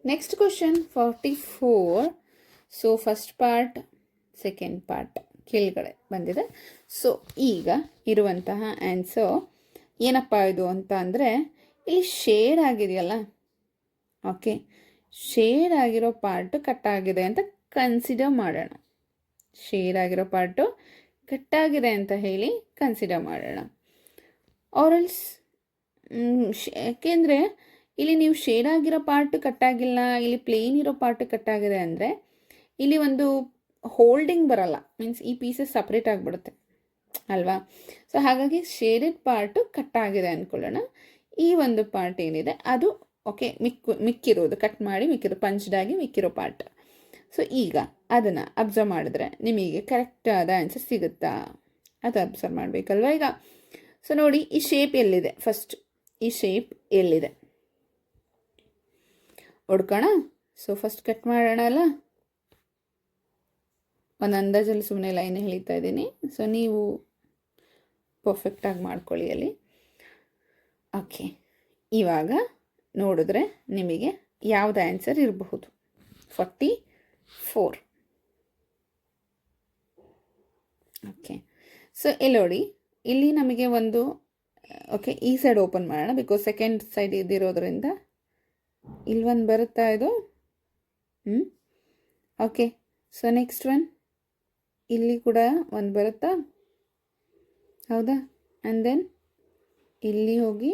Next question 44. So first part, second part ಕೆಳಗಡೆ ಬಂದಿದೆ. ಸೊ ಈಗ ಇರುವಂತಹ ಆನ್ಸರ್ ಏನಪ್ಪ ಇದು ಅಂತ ಅಂದರೆ ಇಲ್ಲಿ ಶೇಡ್ ಆಗಿದೆಯಲ್ಲ, ಓಕೆ, ಶೇಡ್ ಆಗಿರೋ ಪಾರ್ಟು ಕಟ್ಟಾಗಿದೆ ಅಂತ ಕನ್ಸಿಡರ್ ಮಾಡೋಣ. ಶೇಡ್ ಆಗಿರೋ ಪಾರ್ಟು ಕಟ್ಟಾಗಿದೆ ಅಂತ ಹೇಳಿ ಕನ್ಸಿಡರ್ ಮಾಡೋಣ. ಆರಲ್ಸ್ ಯಾಕೆಂದರೆ ಇಲ್ಲಿ ನೀವು ಶೇಡ್ ಆಗಿರೋ ಪಾರ್ಟ್ ಕಟ್ಟಾಗಿಲ್ಲ, ಇಲ್ಲಿ ಪ್ಲೇನ್ ಇರೋ ಪಾರ್ಟ್ ಕಟ್ಟಾಗಿದೆ ಅಂದರೆ ಇಲ್ಲಿ ಒಂದು ಹೋಲ್ಡಿಂಗ್ ಬರಲ್ಲ, ಮೀನ್ಸ್ ಈ ಪೀಸಸ್ ಸಪ್ರೇಟ್ ಆಗಿಬಿಡುತ್ತೆ ಅಲ್ವಾ. ಸೊ ಹಾಗಾಗಿ ಶೇಡೆಡ್ ಪಾರ್ಟು ಕಟ್ಟಾಗಿದೆ ಅಂದ್ಕೊಳ್ಳೋಣ. ಈ ಒಂದು ಪಾರ್ಟ್ ಏನಿದೆ ಅದು ಓಕೆ ಮಿಕ್ಕಿರೋದು ಕಟ್ ಮಾಡಿ ಪಂಚ್ಡಾಗಿ ಮಿಕ್ಕಿರೋ ಪಾರ್ಟ್. ಸೊ ಈಗ ಅದನ್ನು ಅಬ್ಸರ್ವ್ ಮಾಡಿದ್ರೆ ನಿಮಗೆ ಕರೆಕ್ಟಾದ ಆನ್ಸರ್ ಸಿಗುತ್ತಾ ಅದು ಅಬ್ಸರ್ವ್ ಮಾಡಬೇಕಲ್ವ ಈಗ. ಸೊ ನೋಡಿ, ಈ ಶೇಪ್ ಎಲ್ಲಿದೆ, ಫಸ್ಟ್ ಈ ಶೇಪ್ ಎಲ್ಲಿದೆ ಹುಡ್ಕೋಣ. ಸೊ ಫಸ್ಟ್ ಕಟ್ ಮಾಡೋಣ ಅಲ್ಲ, ಒಂದು ಅಂದಾಜಲ್ಲಿ ಸುಮ್ಮನೆ ಲೈನ್ ಹೇಳ್ತಾ ಇದ್ದೀನಿ. ಸೊ ನೀವು ಪರ್ಫೆಕ್ಟಾಗಿ ಮಾಡ್ಕೊಳ್ಳಿ ಅಲ್ಲಿ. ಓಕೆ, ಇವಾಗ ನೋಡಿದ್ರೆ ನಿಮಗೆ ಯಾವ್ದು ಆನ್ಸರ್ ಇರಬಹುದು. 44. ಓಕೆ, ಸೊ ಇಲ್ಲಿ ನೋಡಿ, ಇಲ್ಲಿ ನಮಗೆ ಒಂದು ಓಕೆ ಈ ಸೈಡ್ ಓಪನ್ ಮಾಡೋಣ, ಬಿಕಾಸ್ ಸೆಕೆಂಡ್ ಸೈಡ್ ಇದ್ದಿರೋದ್ರಿಂದ ಇಲ್ಲಿ ಒಂದು ಬರುತ್ತಾ ಇದು. ಓಕೆ, ಸೊ ನೆಕ್ಸ್ಟ್ ಒನ್ ಇಲ್ಲಿ ಕೂಡ ಒಂದು ಬರುತ್ತಾ, ಹೌದಾ? ಆ್ಯಂಡ್ ದೆನ್ ಇಲ್ಲಿ ಹೋಗಿ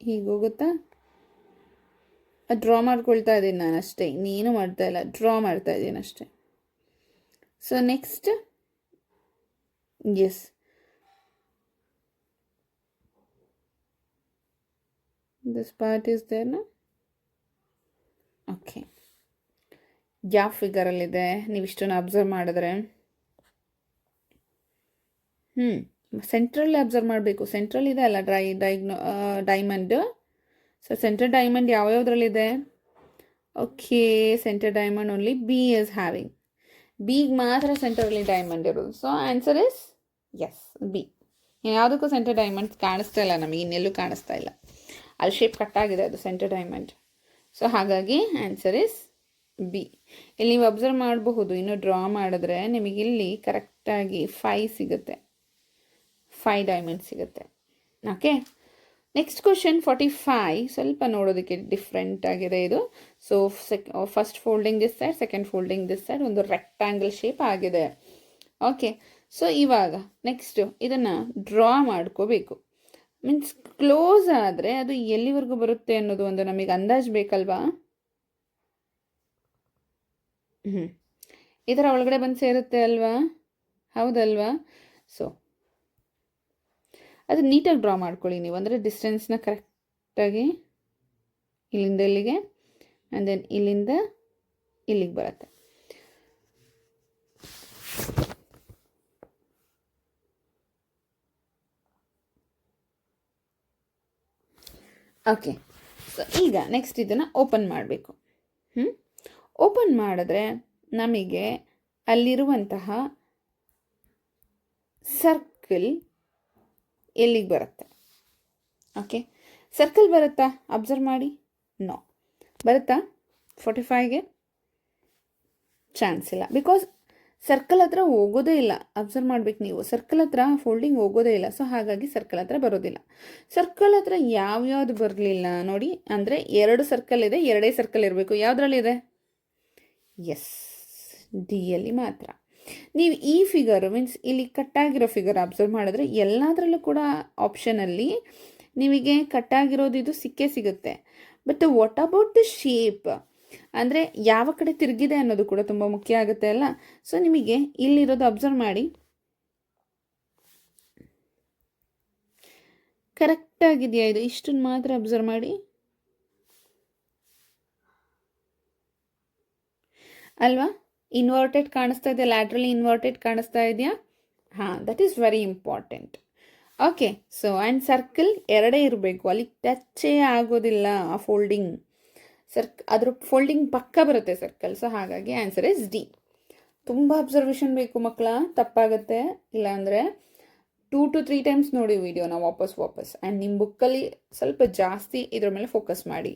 ಹೀಗೆ ಹೋಗುತ್ತಾ. ಡ್ರಾ ಮಾಡ್ಕೊಳ್ತಾ ಇದ್ದೀನಿ ನಾನು ಅಷ್ಟೇ, ನೀನು ಮಾಡ್ತಾ ಇಲ್ಲ, ಡ್ರಾ ಮಾಡ್ತಾ ಇದ್ದೀನಿ ಅಷ್ಟೇ. So next yes, this part is there ನಾ. ಓಕೆ, ಯಾವ ಫಿಗರಲ್ಲಿದೆ ನೀವು ಇಷ್ಟನ್ನು ಅಬ್ಸರ್ವ್ ಮಾಡಿದ್ರೆ ಸೆಂಟ್ರಲ್ಲಿ ಅಬ್ಸರ್ವ್ ಮಾಡಬೇಕು. ಸೆಂಟ್ರಲ್ ಇದೆ ಅಲ್ಲ ಡೈಮಂಡ್. ಸೊ ಸೆಂಟ್ರಲ್ ಡೈಮಂಡ್ ಯಾವ್ಯಾವುದ್ರಲ್ಲಿದೆ? Okay, centre diamond only B is having. ಬಿಗೆ ಮಾತ್ರ ಸೆಂಟರಲ್ಲಿ ಡೈಮಂಡ್ ಇರೋದು. So answer is yes, B. ಯಾವುದಕ್ಕೂ ಸೆಂಟರ್ ಡೈಮಂಡ್ ಕಾಣಿಸ್ತಾ ಇಲ್ಲ ನಮಗೆ, ಇನ್ನೆಲ್ಲೂ ಕಾಣಿಸ್ತಾ ಇಲ್ಲ. ಅಲ್ಲಿ ಶೇಪ್ ಕಟ್ಟಾಗಿದೆ ಅದು ಸೆಂಟರ್ ಡೈಮಂಡ್. ಸೊ ಹಾಗಾಗಿ ಆನ್ಸರ್ ಇಸ್ ಬಿ. ಇಲ್ಲಿ ನೀವು ಅಬ್ಸರ್ವ್ ಮಾಡಬಹುದು, ಇನ್ನು ಡ್ರಾ ಮಾಡಿದ್ರೆ ನಿಮಗಿಲ್ಲಿ ಕರೆಕ್ಟಾಗಿ 5 ಸಿಗುತ್ತೆ, 5 ಡೈಮಂಡ್ ಸಿಗುತ್ತೆ. Okay, next question 45. ಸ್ವಲ್ಪ ನೋಡೋದಕ್ಕೆ ಡಿಫ್ರೆಂಟ್ ಆಗಿದೆ ಇದು. So first folding this side, second folding this side, ಒಂದು ರೆಕ್ಟ್ಯಾಂಗಲ್ ಶೇಪ್ ಆಗಿದೆ. ಓಕೆ, ಸೊ ಇವಾಗ ನೆಕ್ಸ್ಟು ಇದನ್ನು ಡ್ರಾ ಮಾಡ್ಕೋಬೇಕು. ಮೀನ್ಸ್ ಕ್ಲೋಸ್ ಆದರೆ ಅದು ಎಲ್ಲಿವರೆಗೂ ಬರುತ್ತೆ ಅನ್ನೋದು ಒಂದು ನಮಗೆ ಅಂದಾಜು ಬೇಕಲ್ವಾ. ಇದರ ಒಳಗಡೆ ಬಂದು ಸೇರುತ್ತೆ ಅಲ್ವಾ, ಹೌದಲ್ವಾ? ಸೊ ಅದು ನೀಟಾಗಿ ಡ್ರಾ ಮಾಡ್ಕೊಳ್ಳಿ ನೀವು, ಅಂದರೆ ಡಿಸ್ಟೆನ್ಸ್ನ ಕರೆಕ್ಟಾಗಿ ಇಲ್ಲಿಂದ ಇಲ್ಲಿಗೆ ಆ್ಯಂಡ್ ದೆನ್ ಇಲ್ಲಿಂದ ಇಲ್ಲಿಗೆ ಬರುತ್ತೆ. ಓಕೆ, ಸೊ ಈಗ ನೆಕ್ಸ್ಟ್ ಇದನ್ನು ಓಪನ್ ಮಾಡಬೇಕು. ಓಪನ್ ಮಾಡಿದ್ರೆ ನಮಗೆ ಅಲ್ಲಿರುವಂತಹ ಸರ್ಕಲ್ ಎಲ್ಲಿಗೆ ಬರುತ್ತೆ? ಓಕೆ, ಸರ್ಕಲ್ ಬರುತ್ತಾ? ಅಬ್ಸರ್ವ್ ಮಾಡಿ. ನೋ, ಬರುತ್ತಾ 45ಗೆ? ಚಾನ್ಸ್ ಇಲ್ಲ, ಬಿಕಾಸ್ ಸರ್ಕಲ್ ಹತ್ರ ಹೋಗೋದೇ ಇಲ್ಲ. ಅಬ್ಸರ್ವ್ ಮಾಡ್ಬೇಕು ನೀವು, ಸರ್ಕಲ್ ಹತ್ರ ಫೋಲ್ಡಿಂಗ್ ಹೋಗೋದೇ ಇಲ್ಲ. ಸೊ ಹಾಗಾಗಿ ಸರ್ಕಲ್ ಹತ್ರ ಬರೋದಿಲ್ಲ. ಸರ್ಕಲ್ ಹತ್ರ ಯಾವ್ಯಾವುದು ಬರಲಿಲ್ಲ ನೋಡಿ, ಅಂದರೆ 2 ಸರ್ಕಲ್ ಇದೆ, 2 ಸರ್ಕಲ್ ಇರಬೇಕು. ಯಾವುದ್ರಲ್ಲಿದೆ? ಎಸ್, ಡಿಯಲ್ಲಿ ಮಾತ್ರ. ನೀವು ಈ ಫಿಗರು ಮೀನ್ಸ್ ಇಲ್ಲಿ ಕಟ್ಟಾಗಿರೋ ಫಿಗರ್ ಅಬ್ಸರ್ವ್ ಮಾಡಿದ್ರೆ ಎಲ್ಲದರಲ್ಲೂ ಕೂಡ ಆಪ್ಷನಲ್ಲಿ ನಿಮಗೆ ಕಟ್ಟಾಗಿರೋದು ಇದು ಸಿಕ್ಕೇ ಸಿಗುತ್ತೆ. But what about the shape, ಅಂದರೆ ಯಾವ ಕಡೆ ತಿರುಗಿದೆ ಅನ್ನೋದು ಕೂಡ ತುಂಬ ಮುಖ್ಯ ಆಗುತ್ತೆ ಅಲ್ಲ. ಸೊ ನಿಮಗೆ ಇಲ್ಲಿರೋದು ಅಬ್ಸರ್ವ್ ಮಾಡಿ, ಕರೆಕ್ಟಾಗಿದೆಯಾ ಇದು? ಇಷ್ಟನ್ನು ಮಾತ್ರ ಅಬ್ಸರ್ವ್ ಮಾಡಿ ಅಲ್ವಾ. ಇನ್ವರ್ಟೆಡ್ ಕಾಣಿಸ್ತಾ ಇದೆ, ಲ್ಯಾಟ್ರಲಿ ಇನ್ವರ್ಟೆಡ್ ಕಾಣಿಸ್ತಾ ಇದೆಯಾ? ಹಾಂ, that is very important. Okay, so and circle 2 ಇರಬೇಕು, ಅಲ್ಲಿ ಟಚ್ಚೇ ಆಗೋದಿಲ್ಲ ಆ ಫೋಲ್ಡಿಂಗ್. ಅದ್ರ ಫೋಲ್ಡಿಂಗ್ ಪಕ್ಕ ಬರುತ್ತೆ ಸರ್ಕಲ್. ಸೊ ಹಾಗಾಗಿ ಆನ್ಸರ್ ಇಸ್ ಡಿ. ತುಂಬ ಅಬ್ಸರ್ವೇಷನ್ ಬೇಕು ಮಕ್ಕಳ, ತಪ್ಪಾಗುತ್ತೆ. ಇಲ್ಲಾಂದರೆ 2 to 3 ಟೈಮ್ಸ್ ನೋಡಿ ವಿಡಿಯೋನ ವಾಪಸ್ ಆ್ಯಂಡ್ ನಿಮ್ಮ ಬುಕ್ಕಲ್ಲಿ ಸ್ವಲ್ಪ ಜಾಸ್ತಿ ಇದ್ರ ಮೇಲೆ ಫೋಕಸ್ ಮಾಡಿ.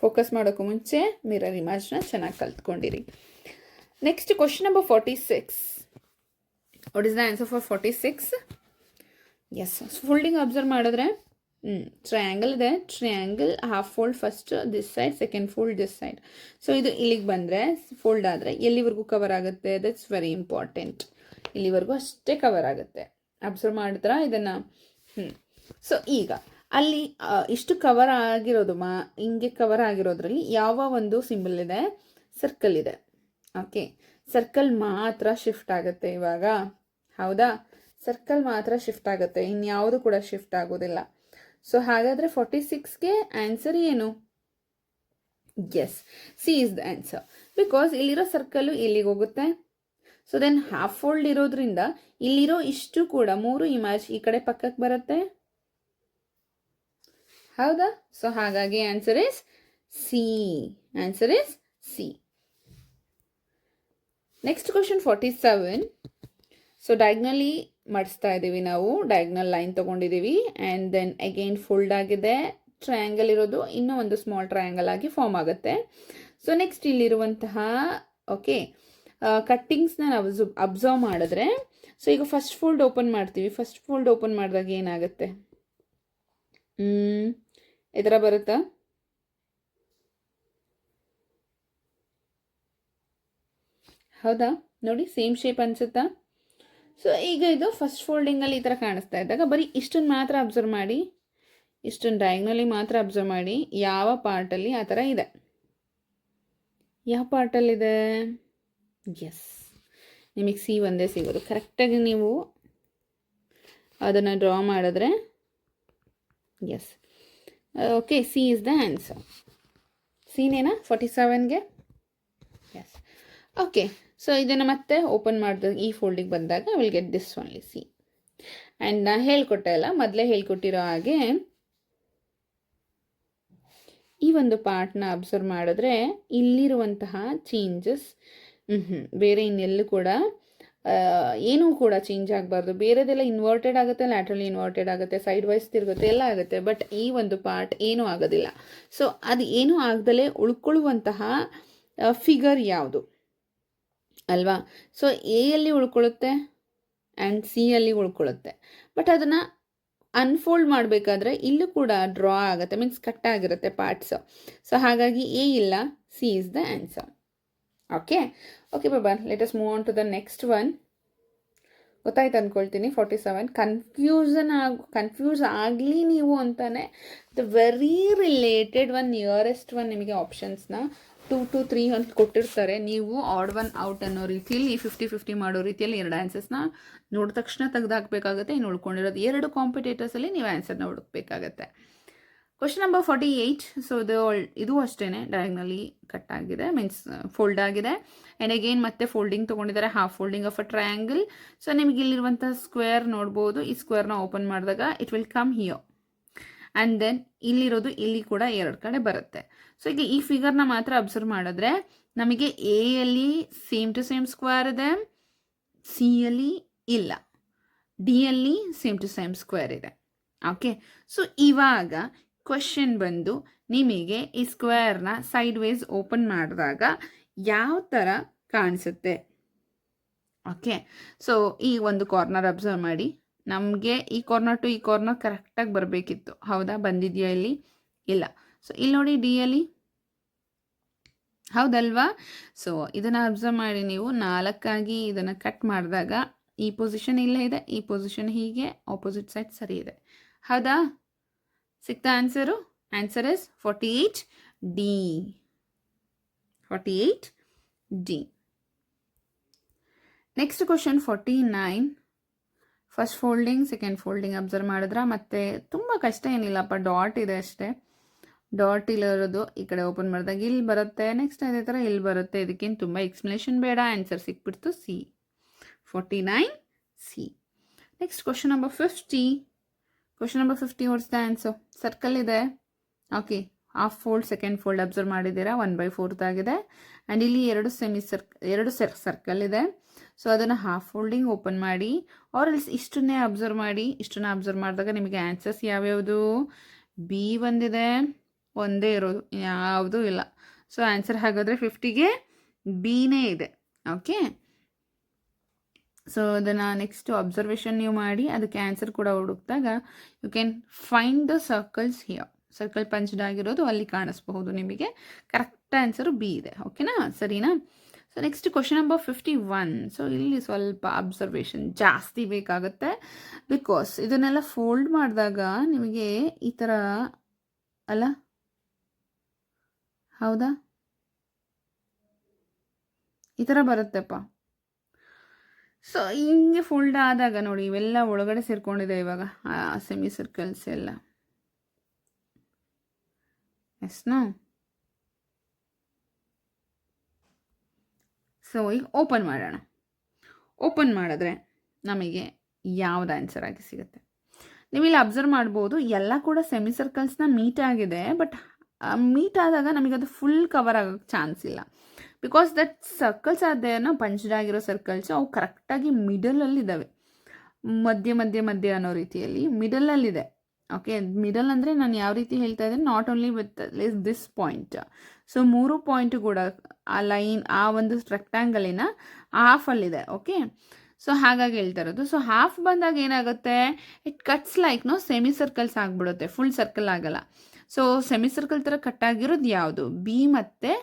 ಫೋಕಸ್ ಮಾಡೋಕ್ಕೂ ಮುಂಚೆ ಮಿರರ್ ಇಮೇಜ್ನ ಚೆನ್ನಾಗಿ ಕಲ್ತ್ಕೊಂಡಿರಿ. Next question number 46. What is the answer for 46? Yes, folding observe ಮಾಡಿದ್ರೆ ಟ್ರಯಾಂಗಲ್ ಇದೆ. Triangle half fold first this side, second fold this side. So ಇದು ಇಲ್ಲಿಗೆ ಬಂದರೆ ಫೋಲ್ಡ್ ಆದರೆ ಎಲ್ಲಿವರೆಗೂ ಕವರ್ ಆಗುತ್ತೆ? That's very important. ಇಲ್ಲಿವರೆಗೂ ಅಷ್ಟೇ ಕವರ್ ಆಗುತ್ತೆ. ಅಬ್ಸರ್ವ್ ಮಾಡಿದ್ರ ಇದನ್ನು? ಸೊ ಈಗ ಅಲ್ಲಿ ಇಷ್ಟು ಕವರ್ ಆಗಿರೋದು ಹಿಂಗೆ ಕವರ್ ಆಗಿರೋದ್ರಲ್ಲಿ ಯಾವ ಒಂದು ಸಿಂಬಲ್ ಇದೆ? ಸರ್ಕಲ್ ಇದೆ. ಓಕೆ, ಸರ್ಕಲ್ ಮಾತ್ರ ಶಿಫ್ಟ್ ಆಗುತ್ತೆ ಇವಾಗ. ಹೌದಾ? ಸರ್ಕಲ್ ಮಾತ್ರ ಶಿಫ್ಟ್ ಆಗುತ್ತೆ, ಇನ್ಯಾವುದು ಕೂಡ ಶಿಫ್ಟ್ ಆಗೋದಿಲ್ಲ. ಸೊ ಹಾಗಾದರೆ 46ಗೆ ಆನ್ಸರ್ ಏನು? Yes, C is the answer. Because ಇಲ್ಲಿರೋ ಸರ್ಕಲ್ಲು ಇಲ್ಲಿಗೆ ಹೋಗುತ್ತೆ. ಸೊ ದೆನ್ ಹಾಫ್ ಫೋಲ್ಡ್ ಇರೋದ್ರಿಂದ ಇಲ್ಲಿರೋ ಇಷ್ಟು ಕೂಡ 3 ಇಮೇಜ್ ಈ ಕಡೆ ಪಕ್ಕಕ್ಕೆ ಬರುತ್ತೆ. ಹೌದಾ? ಸೊ ಹಾಗಾಗಿ answer is C. Answer is C. Next question 47. So diagonally ಮಾಡಿಸ್ತಾ ಇದ್ದೀವಿ ನಾವು. ಡಯಾಗ್ನಲ್ ಲೈನ್ ತೊಗೊಂಡಿದ್ದೀವಿ ಆ್ಯಂಡ್ ದೆನ್ ಅಗೈನ್ ಫೋಲ್ಡ್ ಆಗಿದೆ. ಟ್ರಯಾಂಗಲ್ ಇರೋದು ಇನ್ನೂ ಒಂದು ಸ್ಮಾಲ್ ಟ್ರಯಾಂಗಲ್ ಆಗಿ ಫಾರ್ಮ್ ಆಗುತ್ತೆ. ಸೊ ನೆಕ್ಸ್ಟ್ ಇಲ್ಲಿರುವಂತಹ ಓಕೆ ಕಟ್ಟಿಂಗ್ಸ್ನ ನಾವು ಅಬ್ಸರ್ವ್ ಮಾಡಿದ್ರೆ, ಸೊ ಈಗ ಫಸ್ಟ್ ಫೋಲ್ಡ್ ಓಪನ್ ಮಾಡ್ತೀವಿ. ಫಸ್ಟ್ ಫೋಲ್ಡ್ ಓಪನ್ ಮಾಡಿದಾಗ ಏನಾಗುತ್ತೆ? ಈ ಥರ ಬರುತ್ತಾ? ಹೌದಾ? ನೋಡಿ, ಸೇಮ್ ಶೇಪ್ ಅನಿಸುತ್ತಾ? ಸೊ ಈಗ ಇದು ಫಸ್ಟ್ ಫೋಲ್ಡಿಂಗಲ್ಲಿ ಈ ಥರ ಕಾಣಿಸ್ತಾ ಇದ್ದಾಗ ಬರೀ ಇಷ್ಟನ್ನು ಮಾತ್ರ ಅಬ್ಸರ್ವ್ ಮಾಡಿ, ಇಷ್ಟನ್ನು ಡಯಾಗ್ನಲಿ ಮಾತ್ರ ಅಬ್ಸರ್ವ್ ಮಾಡಿ ಯಾವ ಪಾರ್ಟಲ್ಲಿ ಆ ಥರ ಇದೆ. ಯಾವ ಪಾರ್ಟಲ್ಲಿದೆ? ಎಸ್, ನಿಮಗೆ ಸಿ ಒಂದೇ ಸಿಗೋದು. ಕರೆಕ್ಟಾಗಿ ನೀವು ಅದನ್ನು ಡ್ರಾ ಮಾಡಿದ್ರೆ yes, okay, C is the answer. ಸಿನೇನಾ 47ಗೆ? ಎಸ್. ಓಕೆ, ಸೊ ಇದನ್ನು ಮತ್ತೆ ಓಪನ್ ಮಾಡಿದಾಗ ಈ ಫೋಲ್ಡಿಗೆ ಬಂದಾಗ will get this only C. And ನಾ ಹೇಳ್ಕೊಟ್ಟೆ ಅಲ್ಲ, ಮೊದಲೇ ಹೇಳ್ಕೊಟ್ಟಿರೋ ಹಾಗೆ ಈ ಒಂದು ಪಾರ್ಟ್ನ ಅಬ್ಸರ್ವ್ ಮಾಡಿದ್ರೆ ಇಲ್ಲಿರುವಂತಹ ಚೇಂಜಸ್ ಬೇರೆ ಇನ್ನೆಲ್ಲೂ ಕೂಡ ಏನೂ ಕೂಡ ಚೇಂಜ್ ಆಗಬಾರ್ದು. ಬೇರೆದೆಲ್ಲ ಇನ್ವರ್ಟೆಡ್ ಆಗುತ್ತೆ, ಲ್ಯಾಟ್ರಲಿ ಇನ್ವರ್ಟೆಡ್ ಆಗುತ್ತೆ, ಸೈಡ್ ವೈಸ್ ತಿರುಗುತ್ತೆ, ಎಲ್ಲ ಆಗುತ್ತೆ. ಬಟ್ ಈ ಒಂದು ಪಾರ್ಟ್ ಏನೂ ಆಗೋದಿಲ್ಲ. ಸೊ ಅದು ಏನೂ ಆಗದಲೇ ಉಳ್ಕೊಳ್ಳುವಂತಹ ಫಿಗರ್ ಯಾವುದು ಅಲ್ವಾ? ಸೊ ಎಯಲ್ಲಿ ಉಳ್ಕೊಳ್ಳುತ್ತೆ ಆ್ಯಂಡ್ ಸಿ ಅಲ್ಲಿ ಉಳ್ಕೊಳ್ಳುತ್ತೆ. ಬಟ್ ಅದನ್ನು ಅನ್ಫೋಲ್ಡ್ ಮಾಡಬೇಕಾದ್ರೆ ಇಲ್ಲೂ ಕೂಡ ಡ್ರಾ ಆಗುತ್ತೆ, ಮೀನ್ಸ್ ಕಟ್ ಆಗಿರುತ್ತೆ ಪಾರ್ಟ್ಸ್. ಸೊ ಹಾಗಾಗಿ ಎ ಇಲ್ಲ, C is the answer. Okay okay ಬಾಬಾ, let us move on to the next one. ಗೊತ್ತಾಯ್ತು ಅಂದ್ಕೊಳ್ತೀನಿ. 47 ಕನ್ಫ್ಯೂಸ್ ಆಗಲಿ ನೀವು ಅಂತಾನೆ the very related one, nearest one ನಿಮಗೆ ಆಪ್ಷನ್ಸ್ನ 2 to 3 ಅಂತ ಕೊಟ್ಟಿರ್ತಾರೆ. ನೀವು ಆಡ್ ಒನ್ ಔಟ್ ಅನ್ನೋ ರೀತಿಯಲ್ಲಿ 50-50 ಮಾಡೋ ರೀತಿಯಲ್ಲಿ 2 ಆನ್ಸರ್ಸ್ನ ನೋಡಿದ ತಕ್ಷಣ ತೆಗೆದಾಕಬೇಕಾಗುತ್ತೆ. ಇನ್ನು ಉಳ್ಕೊಂಡಿರೋದು 2 ಕಾಂಪಿಟೇಟರ್ಸಲ್ಲಿ ನೀವು ಆನ್ಸರ್ನ ಹುಡುಕಬೇಕಾಗತ್ತೆ. Question number 48. ಸೊ ಇದು ಅಷ್ಟೇ ಡಯಾಗ್ನಲಿ ಕಟ್ ಆಗಿದೆ, ಮೀನ್ಸ್ ಫೋಲ್ಡ್ ಆಗಿದೆ. ಆ್ಯಂಡ್ ಅಗೇನ್ ಮತ್ತೆ ಫೋಲ್ಡಿಂಗ್ ತೊಗೊಂಡಿದ್ದಾರೆ, half folding of a triangle. So ನಿಮಗೆ ಇಲ್ಲಿರುವಂಥ ಸ್ಕ್ವೇರ್ ನೋಡ್ಬೋದು. ಈ ಸ್ಕ್ವೇರ್ನ ಓಪನ್ ಮಾಡಿದಾಗ it will come here and then ಇಲ್ಲಿರೋದು ಇಲ್ಲಿ ಕೂಡ 2 ಕಡೆ ಬರುತ್ತೆ. ಸೊ ಈಗ ಈ ಫಿಗರ್ನ ಮಾತ್ರ ಅಬ್ಸರ್ವ್ ಮಾಡಿದ್ರೆ ನಮಗೆ ಎಯಲ್ಲಿ ಸೇಮ್ ಟು ಸೇಮ್ ಸ್ಕ್ವೇರ್ ಇದೆ, ಸಿ ಯಲ್ಲಿ ಇಲ್ಲ, ಡಿ ಯಲ್ಲಿ ಸೇಮ್ ಟು ಸೇಮ್ ಸ್ಕ್ವೇರ್ ಇದೆ. ಓಕೆ, ಸೊ ಇವಾಗ ಕ್ವೆಶನ್ ಬಂದು ನಿಮಗೆ ಈ ಸ್ಕ್ವೇರ್ನ ಸೈಡ್ ವೈಸ್ ಓಪನ್ ಮಾಡಿದಾಗ ಯಾವ ಥರ ಕಾಣಿಸುತ್ತೆ? ಓಕೆ, ಸೊ ಈ ಒಂದು ಕಾರ್ನರ್ ಅಬ್ಸರ್ವ್ ಮಾಡಿ. ನಮಗೆ ಈ ಕಾರ್ನರ್ ಟು ಈ ಕಾರ್ನರ್ ಕರೆಕ್ಟಾಗಿ ಬರಬೇಕಿತ್ತು. ಹೌದಾ? ಬಂದಿದೆಯಾ ಇಲ್ಲಿ? ಇಲ್ಲ. ಸೊ ಇಲ್ಲಿ ನೋಡಿ, ಡಿ ಯಲ್ಲಿ ಹೌದಲ್ವಾ? ಸೊ ಇದನ್ನು ಅಬ್ಸರ್ವ್ ಮಾಡಿ ನೀವು 4 ಇದನ್ನು ಕಟ್ ಮಾಡಿದಾಗ ಈ ಪೊಸಿಷನ್ ಇಲ್ಲೇ ಇದೆ, ಈ ಪೊಸಿಷನ್ ಹೀಗೆ ಆಪೋಸಿಟ್ ಸೈಡ್ ಸರಿ ಇದೆ. ಹೌದಾ? ಸಿಗ್ತಾ answer? Answer is 48D. 48D. Next question 49. First folding, second folding observe ಮಾಡಿದ್ರೆ ಮತ್ತೆ ತುಂಬ ಕಷ್ಟ ಏನಿಲ್ಲಪ್ಪ, ಡಾಟ್ ಇದೆ ಅಷ್ಟೇ. ಡಾಟ್ ಇಲ್ಲಿರೋದು ಈ ಕಡೆ ಓಪನ್ ಮಾಡಿದಾಗ ಇಲ್ಲಿ ಬರುತ್ತೆ, ನೆಕ್ಸ್ಟ್ ಅದೇ ಥರ ಇಲ್ಲಿ ಬರುತ್ತೆ. ಇದಕ್ಕೇನು ತುಂಬ ಎಕ್ಸ್ಪ್ಲನೇಷನ್ ಬೇಡ, ಆನ್ಸರ್ ಸಿಕ್ಬಿಡ್ತು C. 49C. Next question number 50. Question number 50 what's the answer? Circle ಇದೆ. Okay, half fold, second fold observe ಮಾಡಿದ್ದೀರಾ, 1/4 ಆಗಿದೆ. ಆ್ಯಂಡ್ ಇಲ್ಲಿ 2 ಸರ್ಕಲ್ ಇದೆ. ಸೊ ಅದನ್ನು ಹಾಫ್ ಫೋಲ್ಡಿಂಗ್ ಓಪನ್ ಮಾಡಿ, ಆರ್ ಎಲ್ಸ್ ಇಷ್ಟನ್ನೇ ಅಬ್ಸರ್ವ್ ಮಾಡಿ. ಇಷ್ಟನ್ನ ಅಬ್ಸರ್ವ್ ಮಾಡಿದಾಗ ನಿಮಗೆ ಆನ್ಸರ್ಸ್ ಯಾವ್ಯಾವುದು? ಬಿ ಬಂದಿದೆ, ಒಂದೇ ಇರೋದು, ಯಾವುದೂ ಇಲ್ಲ. ಸೊ ಆನ್ಸರ್ ಹಾಗಾದರೆ 50ಗೆ ಬಿನೇ ಇದೆ. ಓಕೆ, ಸೊ ಅದನ್ನು ನೆಕ್ಸ್ಟ್ ಅಬ್ಸರ್ವೇಷನ್ ನೀವು ಮಾಡಿ ಅದಕ್ಕೆ ಆನ್ಸರ್ ಕೂಡ ಹುಡುಕಿದಾಗ you can find the circles here. Circle punched ಆಗಿರೋದು ಅಲ್ಲಿ ಕಾಣಿಸ್ಬಹುದು ನಿಮಗೆ. ಕರೆಕ್ಟ್ ಆನ್ಸರು ಬಿ ಇದೆ. ಓಕೆನಾ, ಸರಿನಾ? So next question number 51. So ಇಲ್ಲಿ ಸ್ವಲ್ಪ ಅಬ್ಸರ್ವೇಷನ್ ಜಾಸ್ತಿ ಬೇಕಾಗುತ್ತೆ, ಬಿಕಾಸ್ ಇದನ್ನೆಲ್ಲ ಫೋಲ್ಡ್ ಮಾಡಿದಾಗ ನಿಮಗೆ ಈ ಥರ ಅಲ್ಲ, ಹೌದಾ, ಈ ಥರ ಬರುತ್ತೆಪ್ಪ. ಸೊ ಹಿಂಗೆ ಫೋಲ್ಡ್ ಆದಾಗ ನೋಡಿ ಇವೆಲ್ಲ ಒಳಗಡೆ ಸೇರ್ಕೊಂಡಿದೆ ಇವಾಗ ಸೆಮಿ ಸರ್ಕಲ್ಸ್ ಎಲ್ಲ. ಎಸ್ನಾ? ಸೊ ಈಗ ಓಪನ್ ಮಾಡೋಣ. ಓಪನ್ ಮಾಡಿದ್ರೆ ನಮಗೆ ಯಾವ್ದು ಆನ್ಸರ್ ಆಗಿ ಸಿಗುತ್ತೆ? ನೀವು ಇಲ್ಲಿ ಅಬ್ಸರ್ವ್ ಮಾಡ್ಬೋದು ಎಲ್ಲ ಕೂಡ ಸೆಮಿ ಸರ್ಕಲ್ಸ್ನ ಮೀಟ್ ಆಗಿದೆ. ಬಟ್ ಮೀಟ್ ಆದಾಗ ನಮಗೆ ಅದು ಫುಲ್ ಕವರ್ ಆಗೋಕ್ಕೆ ಚಾನ್ಸ್ ಇಲ್ಲ. ಬಿಕಾಸ್ ದಟ್ ಸರ್ಕಲ್ಸ್ ಆದೇನೋ ಪಂಚ್ಡ್ ಆಗಿರೋ ಸರ್ಕಲ್ಸ್ ಅವು ಕರೆಕ್ಟಾಗಿ ಮಿಡಲಲ್ಲಿದ್ದಾವೆ. ಮಧ್ಯ ಮಧ್ಯ ಮಧ್ಯ ಅನ್ನೋ ರೀತಿಯಲ್ಲಿ ಮಿಡಲಲ್ಲಿದೆ. ಓಕೆ, ಮಿಡಲ್ ಅಂದರೆ ನಾನು ಯಾವ ರೀತಿ ಹೇಳ್ತಾ ಇದ್ದೀನಿ, not only with this point. So 3 point ಕೂಡ ಆ ಲೈನ್, ಆ ಒಂದು ರೆಕ್ಟ್ಯಾಂಗಲಿನ ಹಾಫಲ್ಲಿದೆ. ಓಕೆ, ಸೊ ಹಾಗಾಗಿ ಹೇಳ್ತಾ ಇರೋದು. ಸೊ ಹಾಫ್ ಬಂದಾಗ ಏನಾಗುತ್ತೆ, it cuts like semi circles ಆಗಿಬಿಡುತ್ತೆ, ಫುಲ್ ಸರ್ಕಲ್ ಆಗಲ್ಲ. ಸೊ ಸೆಮಿ ಸರ್ಕಲ್ ಥರ ಕಟ್ ಆಗಿರೋದು ಯಾವುದು? ಬಿ ಮತ್ತು